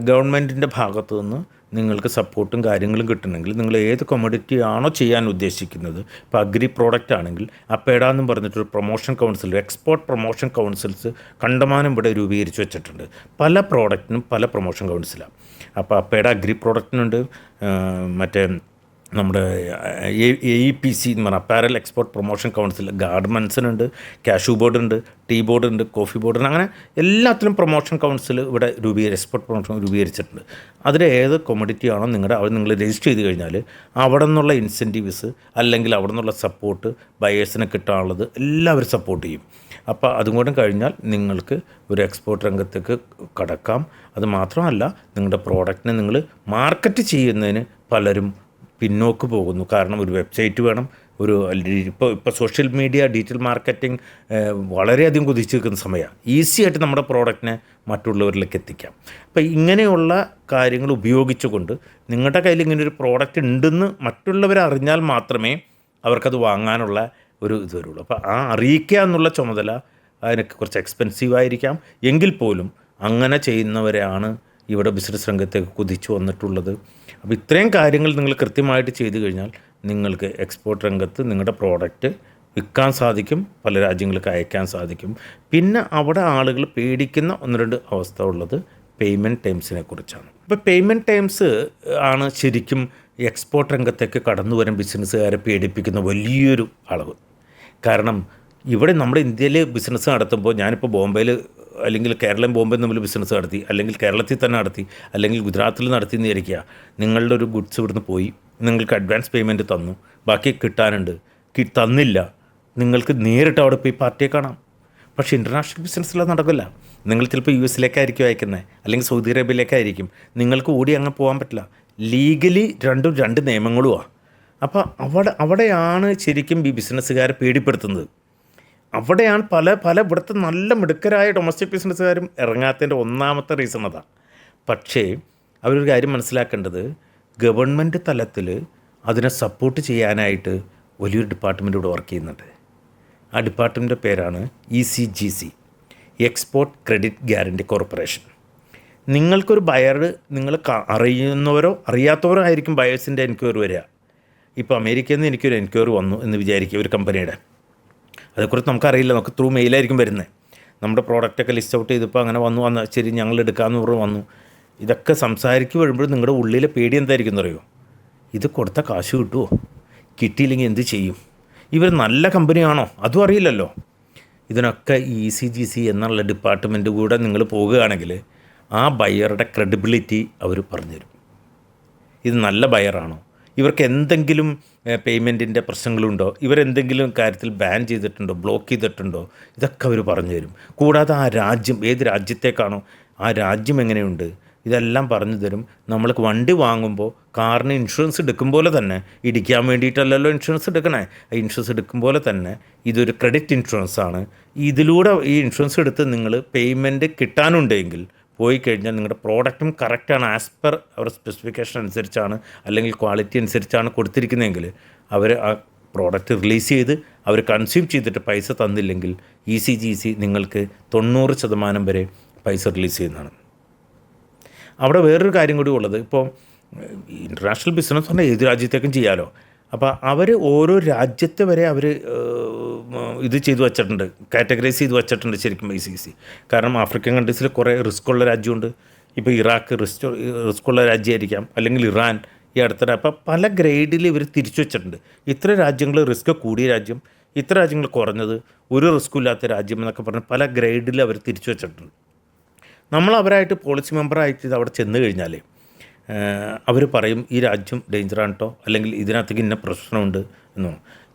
ഗവൺമെൻറ്റിൻ്റെ ഭാഗത്തു നിന്ന് നിങ്ങൾക്ക് സപ്പോർട്ടും കാര്യങ്ങളും കിട്ടണമെങ്കിൽ നിങ്ങൾ ഏത് കൊമോഡിറ്റി ആണോ ചെയ്യാൻ ഉദ്ദേശിക്കുന്നത്, ഇപ്പോൾ അഗ്രി പ്രോഡക്റ്റ് ആണെങ്കിൽ അപ്പേഡ എന്നും പറഞ്ഞിട്ടൊരു promotion council, export promotion councils കണ്ടമാനം ഇവിടെ രൂപീകരിച്ച് വെച്ചിട്ടുണ്ട്. പല പ്രോഡക്റ്റിനും പല പ്രൊമോഷൻ കൗൺസിലാണ്. അപ്പോൾ അപ്പേഡ അഗ്രി പ്രോഡക്റ്റിനുണ്ട്, മറ്റേ നമ്മുടെ AEPC എന്ന് പറഞ്ഞാൽ അപ്പാരൽ എക്സ്പോർട്ട് പ്രൊമോഷൻ കൗൺസിൽ, ഗാർമെൻസിനുണ്ട്, കാഷ്യൂ ബോർഡുണ്ട്, ടീ ബോർഡുണ്ട്, കോഫി ബോർഡുണ്ട്. അങ്ങനെ എല്ലാത്തിലും പ്രൊമോഷൻ കൗൺസിൽ ഇവിടെ എക്സ്പോർട്ട് പ്രൊമോഷൻ രൂപീകരിച്ചിട്ടുണ്ട്. അതിൽ ഏത് കൊമോഡിറ്റി ആണോ അവിടെ നിങ്ങൾ രജിസ്റ്റർ ചെയ്ത് കഴിഞ്ഞാൽ അവിടെ നിന്നുള്ള ഇൻസെൻറ്റീവ്സ് അല്ലെങ്കിൽ അവിടെ നിന്നുള്ള സപ്പോർട്ട് ബയേഴ്സിന് കിട്ടാനുള്ളത് എല്ലാവരും സപ്പോർട്ട് ചെയ്യും. അപ്പോൾ അതുകൊണ്ടും കഴിഞ്ഞാൽ നിങ്ങൾക്ക് ഒരു എക്സ്പോർട്ട് രംഗത്തേക്ക് കടക്കാം. അത് മാത്രമല്ല, നിങ്ങളുടെ പ്രോഡക്റ്റിനെ നിങ്ങൾ മാർക്കറ്റ് ചെയ്യുന്നതിന് പലരും പിന്നോക്ക് പോകുന്നു. കാരണം ഒരു വെബ്സൈറ്റ് വേണം, ഇപ്പോൾ സോഷ്യൽ മീഡിയ, ഡിജിറ്റൽ മാർക്കറ്റിംഗ് വളരെയധികം കുതിച്ച് നിൽക്കുന്ന സമയമാണ്. ഈസി ആയിട്ട് നമ്മുടെ പ്രോഡക്റ്റിനെ മറ്റുള്ളവരിലേക്ക് എത്തിക്കാം. അപ്പോൾ ഇങ്ങനെയുള്ള കാര്യങ്ങൾ ഉപയോഗിച്ചുകൊണ്ട് നിങ്ങളുടെ കയ്യിൽ ഇങ്ങനൊരു പ്രോഡക്റ്റ് ഉണ്ടെന്ന് മറ്റുള്ളവർ അറിഞ്ഞാൽ മാത്രമേ അവർക്കത് വാങ്ങാനുള്ള ഒരു ഇത് വരുള്ളൂ. അപ്പോൾ അറിയിക്കുക എന്നുള്ള ചുമതല അതിനൊക്കെ കുറച്ച് എക്സ്പെൻസീവ് ആയിരിക്കാം. എങ്കിൽ പോലും അങ്ങനെ ചെയ്യുന്നവരെയാണ് ഇവിടെ ബിസിനസ് രംഗത്തേക്ക് കുതിച്ചു വന്നിട്ടുള്ളത്. അപ്പോൾ ഇത്രയും കാര്യങ്ങൾ നിങ്ങൾ കൃത്യമായിട്ട് ചെയ്തു കഴിഞ്ഞാൽ നിങ്ങൾക്ക് എക്സ്പോർട്ട് രംഗത്ത് നിങ്ങളുടെ പ്രോഡക്റ്റ് വിൽക്കാൻ സാധിക്കും, പല രാജ്യങ്ങൾക്ക് അയക്കാൻ സാധിക്കും. പിന്നെ അവിടെ ആളുകൾ പേടിക്കുന്ന 1-2 അവസ്ഥ ഉള്ളത് പേയ്മെൻറ്റ് ടൈംസിനെ കുറിച്ചാണ്. ഇപ്പോൾ പേയ്മെൻറ്റ് ടൈംസ് ആണ് ശരിക്കും എക്സ്പോർട്ട് രംഗത്തേക്ക് കടന്നു വരാൻ ബിസിനസ്സുകാരെ പേടിപ്പിക്കുന്ന വലിയൊരു അളവ്. കാരണം ഇവിടെ നമ്മുടെ ഇന്ത്യയിൽ ബിസിനസ് നടത്തുമ്പോൾ, ഞാനിപ്പോൾ ബോംബെയിൽ അല്ലെങ്കിൽ കേരളം ബോംബെ തമ്മിൽ ബിസിനസ് നടത്തി, അല്ലെങ്കിൽ കേരളത്തിൽ തന്നെ നടത്തി, അല്ലെങ്കിൽ ഗുജറാത്തിൽ നടത്തി എന്ന് വിചാരിക്കുക. നിങ്ങളുടെ ഒരു ഗുഡ്സ് ഇവിടുന്ന് പോയി, നിങ്ങൾക്ക് അഡ്വാൻസ് പേയ്മെൻറ്റ് തന്നു, ബാക്കി കിട്ടാനുണ്ട്, തന്നില്ല, നിങ്ങൾക്ക് നേരിട്ട് അവിടെ പോയി പാർട്ടിയെ കാണാം. പക്ഷേ ഇൻ്റർനാഷണൽ ബിസിനസ്സിൽ അത് നടക്കില്ല. നിങ്ങൾ ചിലപ്പോൾ യു എസിലേക്കായിരിക്കും അയക്കുന്നത്, അല്ലെങ്കിൽ സൗദി അറേബ്യയിലേക്കായിരിക്കും. നിങ്ങൾക്ക് ഓടി അങ്ങ് പോകാൻ പറ്റില്ല. ലീഗലി രണ്ടും രണ്ട് നിയമങ്ങളുമാണ്. അപ്പോൾ അവിടെയാണ് ശരിക്കും ഈ ബിസിനസ്സുകാരെ പേടിപ്പെടുത്തുന്നത്. അവിടെയാണ് പല ഇവിടുത്തെ നല്ല മിടുക്കരായ ഡൊമസ്റ്റിക് ബിസിനസ്സുകാരും ഇറങ്ങാത്തതിൻ്റെ ഒന്നാമത്തെ റീസൺ അതാണ്. പക്ഷേ അവരൊരു കാര്യം മനസ്സിലാക്കേണ്ടത്, ഗവൺമെൻറ് തലത്തിൽ അതിനെ സപ്പോർട്ട് ചെയ്യാനായിട്ട് വലിയൊരു ഡിപ്പാർട്ട്മെൻറ്റ് ഇവിടെ വർക്ക് ചെയ്യുന്നുണ്ട്. ആ ഡിപ്പാർട്ട്മെൻറ്റിൻ്റെ പേരാണ് ECGC, export credit guarantee corporation. നിങ്ങൾക്കൊരു ബയർ, നിങ്ങൾ അറിയുന്നവരോ അറിയാത്തവരോ ആയിരിക്കും ബയേഴ്സിൻ്റെ എൻക്വയറി വരിക. ഇപ്പോൾ അമേരിക്കയിൽ നിന്ന് എനിക്കൊരു എൻക്വയറി വന്നു എന്ന് വിചാരിക്കുക, ഒരു കമ്പനിയുടെ. അതേക്കുറിച്ച് നമുക്കറിയില്ല, നമുക്ക് ത്രൂ മെയിലായിരിക്കും വരുന്നത്. നമ്മുടെ പ്രോഡക്റ്റൊക്കെ ലിസ്റ്റ് ഔട്ട് ചെയ്തപ്പോൾ അങ്ങനെ വന്നു ശരി ഞങ്ങൾ എടുക്കാമെന്ന് പറഞ്ഞ് വന്നു. ഇതൊക്കെ സംസാരിക്കുക വരുമ്പോൾ നിങ്ങളുടെ ഉള്ളിലെ പേടി എന്തായിരിക്കും എന്നറിയോ? ഇത് കൊടുത്ത കാശ് കിട്ടുമോ? കിട്ടിയില്ലെങ്കിൽ എന്ത് ചെയ്യും? ഇവർ നല്ല കമ്പനിയാണോ? അതും അറിയില്ലല്ലോ. ഇതിനൊക്കെ ECGC എന്നുള്ള ഡിപ്പാർട്ട്മെൻറ്റ് കൂടെ നിങ്ങൾ പോകുകയാണെങ്കിൽ ആ ബയറുടെ ക്രെഡിബിലിറ്റി അവർ പറഞ്ഞുതരും. ഇത് നല്ല ബയറാണോ, ഇവർക്ക് എന്തെങ്കിലും പേയ്മെൻറ്റിൻ്റെ പ്രശ്നങ്ങളുണ്ടോ, ഇവരെന്തെങ്കിലും കാര്യത്തിൽ ബാൻ ചെയ്തിട്ടുണ്ടോ, ബ്ലോക്ക് ചെയ്തിട്ടുണ്ടോ, ഇതൊക്കെ അവർ പറഞ്ഞു തരും. കൂടാതെ ആ രാജ്യം, ഏത് രാജ്യത്തേക്കാണോ, ആ രാജ്യം എങ്ങനെയുണ്ട്, ഇതെല്ലാം പറഞ്ഞു തരും. നമ്മൾക്ക് വണ്ടി വാങ്ങുമ്പോൾ കാറിന് ഇൻഷുറൻസ് എടുക്കും പോലെ തന്നെ, ഇടിക്കാൻ വേണ്ടിയിട്ടല്ലല്ലോ ഇൻഷുറൻസ് എടുക്കണേ, ആ ഇൻഷുറൻസ് എടുക്കും പോലെ തന്നെ ഇതൊരു ക്രെഡിറ്റ് ഇൻഷുറൻസ് ആണ്. ഇതിലൂടെ ഈ ഇൻഷുറൻസ് എടുത്ത് നിങ്ങൾ പേയ്മെൻറ്റ് കിട്ടാനുണ്ടെങ്കിൽ പോയി കഴിഞ്ഞാൽ നിങ്ങളുടെ പ്രോഡക്റ്റും കറക്റ്റാണ്, ആസ് പെർ അവരുടെ സ്പെസിഫിക്കേഷൻ അനുസരിച്ചാണ് അല്ലെങ്കിൽ ക്വാളിറ്റി അനുസരിച്ചാണ് കൊടുത്തിരിക്കുന്നതെങ്കിൽ അവർ ആ പ്രോഡക്റ്റ് റിലീസ് ചെയ്ത് അവർ കൺസ്യൂം ചെയ്തിട്ട് പൈസ തന്നില്ലെങ്കിൽ ECGC നിങ്ങൾക്ക് 90% വരെ പൈസ റിലീസ് ചെയ്യുന്നതാണ്. അവിടെ വേറൊരു കാര്യം കൂടി ഉള്ളത്, ഇപ്പോൾ ഇൻ്റർനാഷണൽ ബിസിനസ് പറഞ്ഞാൽ ഏത് രാജ്യത്തേക്കും ചെയ്യാമല്ലോ. അപ്പോൾ അവർ ഓരോ രാജ്യത്തെ വരെ അവർ ഇത് ചെയ്തു വച്ചിട്ടുണ്ട്, കാറ്റഗറൈസ് ചെയ്ത് വച്ചിട്ടുണ്ട് ശരിക്കും ECGC. കാരണം ആഫ്രിക്കൻ കൺട്രീസിൽ കുറേ റിസ്ക്കുള്ള രാജ്യമുണ്ട്. ഇപ്പോൾ ഇറാഖ് റിസ്ക്കുള്ള രാജ്യമായിരിക്കാം, അല്ലെങ്കിൽ ഇറാൻ ഈ അടുത്തിടെ. അപ്പോൾ പല ഗ്രേഡിൽ ഇവർ തിരിച്ചു വെച്ചിട്ടുണ്ട്. ഇത്ര രാജ്യങ്ങൾ റിസ്ക് കൂടിയ രാജ്യം, ഇത്ര രാജ്യങ്ങൾ കുറഞ്ഞത്, ഒരു റിസ്ക്കും ഇല്ലാത്ത രാജ്യം എന്നൊക്കെ പറഞ്ഞ് പല ഗ്രേഡിൽ അവർ തിരിച്ചു വെച്ചിട്ടുണ്ട്. നമ്മൾ അവരായിട്ട് പോളിസി മെമ്പറായിട്ട് ഇത് അവിടെ ചെന്ന് കഴിഞ്ഞാൽ അവർ പറയും ഈ രാജ്യം ഡേഞ്ചറാണ് കേട്ടോ, അല്ലെങ്കിൽ ഇതിനകത്തേക്ക് ഇന്ന പ്രശ്നമുണ്ട് എന്ന്.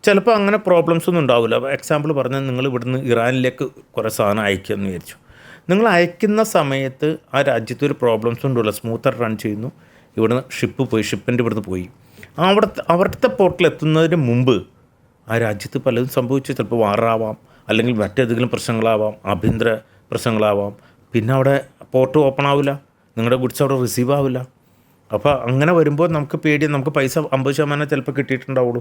ചിലപ്പോൾ അങ്ങനെ പ്രോബ്ലംസ് ഒന്നും ഉണ്ടാവില്ല. എക്സാമ്പിൾ പറഞ്ഞാൽ നിങ്ങൾ ഇവിടുന്ന് ഇറാനിലേക്ക് കുറേ സാധനം അയക്കുമെന്ന് വിചാരിച്ചു. നിങ്ങൾ അയക്കുന്ന സമയത്ത് ആ രാജ്യത്ത് ഒരു പ്രോബ്ലംസ് ഉണ്ടല്ലോ, സ്മൂത്തർ റൺ ചെയ്യുന്നു, ഇവിടുന്ന് ഷിപ്പിൻ്റെ ഇവിടുന്ന് പോയി അവിടുത്തെ പോർട്ടിൽ എത്തുന്നതിന് മുമ്പ് ആ രാജ്യത്ത് പലതും സംഭവിച്ചു. ചിലപ്പോൾ വാറാവാം, അല്ലെങ്കിൽ മറ്റേതെങ്കിലും പ്രശ്നങ്ങളാവാം, ആഭ്യന്തര പ്രശ്നങ്ങളാവാം. പിന്നെ അവിടെ പോർട്ട് ഓപ്പൺ ആവില്ല, നിങ്ങളുടെ ഗുഡ്സ് അവിടെ റിസീവ് ആവില്ല. അപ്പോൾ അങ്ങനെ വരുമ്പോൾ നമുക്ക് പേടി, നമുക്ക് പൈസ 50% ചിലപ്പോൾ കിട്ടിയിട്ടുണ്ടാവുള്ളൂ,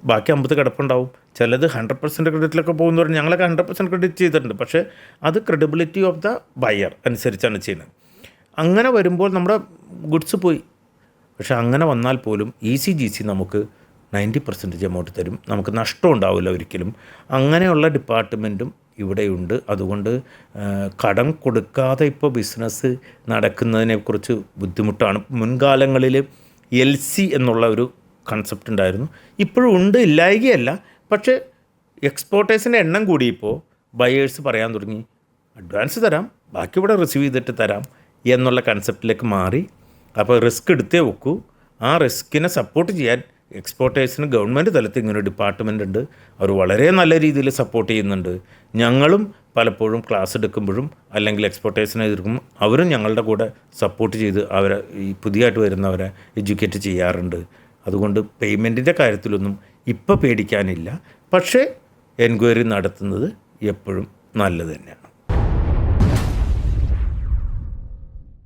ബാക്കി 50 കിടപ്പുണ്ടാവും. ചിലത് 100% ക്രെഡിറ്റിലൊക്കെ പോകുന്നവർ, ഞങ്ങളൊക്കെ 100% ക്രെഡിറ്റ് ചെയ്തിട്ടുണ്ട്. പക്ഷേ അത് ക്രെഡിബിലിറ്റി ഓഫ് ദ ബയർ അനുസരിച്ചാണ് ചെയ്യുന്നത്. അങ്ങനെ വരുമ്പോൾ നമ്മുടെ ഗുഡ്സ് പോയി. പക്ഷേ അങ്ങനെ വന്നാൽ പോലും ECGC നമുക്ക് 90% എമൗണ്ട് തരും, നമുക്ക് നഷ്ടം ഉണ്ടാവില്ല ഒരിക്കലും. അങ്ങനെയുള്ള ഡിപ്പാർട്ട്മെൻറ്റും ഇവിടെയുണ്ട്. അതുകൊണ്ട് കടം കൊടുക്കാതെ ഇപ്പോൾ ബിസിനസ് നടക്കുന്നതിനെക്കുറിച്ച് ബുദ്ധിമുട്ടാണ്. മുൻകാലങ്ങളിൽ LC എന്നുള്ള ഒരു കൺസെപ്റ്റ് ഉണ്ടായിരുന്നു, ഇപ്പോഴും ഉണ്ട്, ഇല്ലായികയല്ല. പക്ഷേ എക്സ്പോർട്ടേഴ്സിൻ്റെ എണ്ണം കൂടിയപ്പോൾ ബയേഴ്സ് പറയാൻ തുടങ്ങി, അഡ്വാൻസ് തരാം, ബാക്കി ഇവിടെ റിസീവ് ചെയ്തിട്ട് തരാം എന്നുള്ള കൺസെപ്റ്റിലേക്ക് മാറി. അപ്പോൾ റിസ്ക് എടുത്തേ വെക്കൂ. ആ റിസ്കിനെ സപ്പോർട്ട് ചെയ്യാൻ എക്സ്പോർട്ടേഴ്സിന് ഗവൺമെൻറ് തലത്തിൽ ഇങ്ങനെ ഒരു ഡിപ്പാർട്ട്മെൻ്റ് ഉണ്ട്. അവർ വളരെ നല്ല രീതിയിൽ സപ്പോർട്ട് ചെയ്യുന്നുണ്ട്. ഞങ്ങളും പലപ്പോഴും ക്ലാസ് എടുക്കുമ്പോഴും അല്ലെങ്കിൽ എക്സ്പോർട്ടേഴ്സിനെ എതിർക്കുമ്പോൾ അവരും ഞങ്ങളുടെ കൂടെ സപ്പോർട്ട് ചെയ്ത് അവരെ ഈ പുതിയതായിട്ട് വരുന്നവരെ എഡ്യൂക്കേറ്റ് ചെയ്യാറുണ്ട്. അതുകൊണ്ട് പേയ്മെൻറ്റിൻ്റെ കാര്യത്തിലൊന്നും ഇപ്പോൾ പേടിക്കാനില്ല. പക്ഷേ എൻക്വയറി നടത്തുന്നത് എപ്പോഴും നല്ലത് തന്നെയാണ്.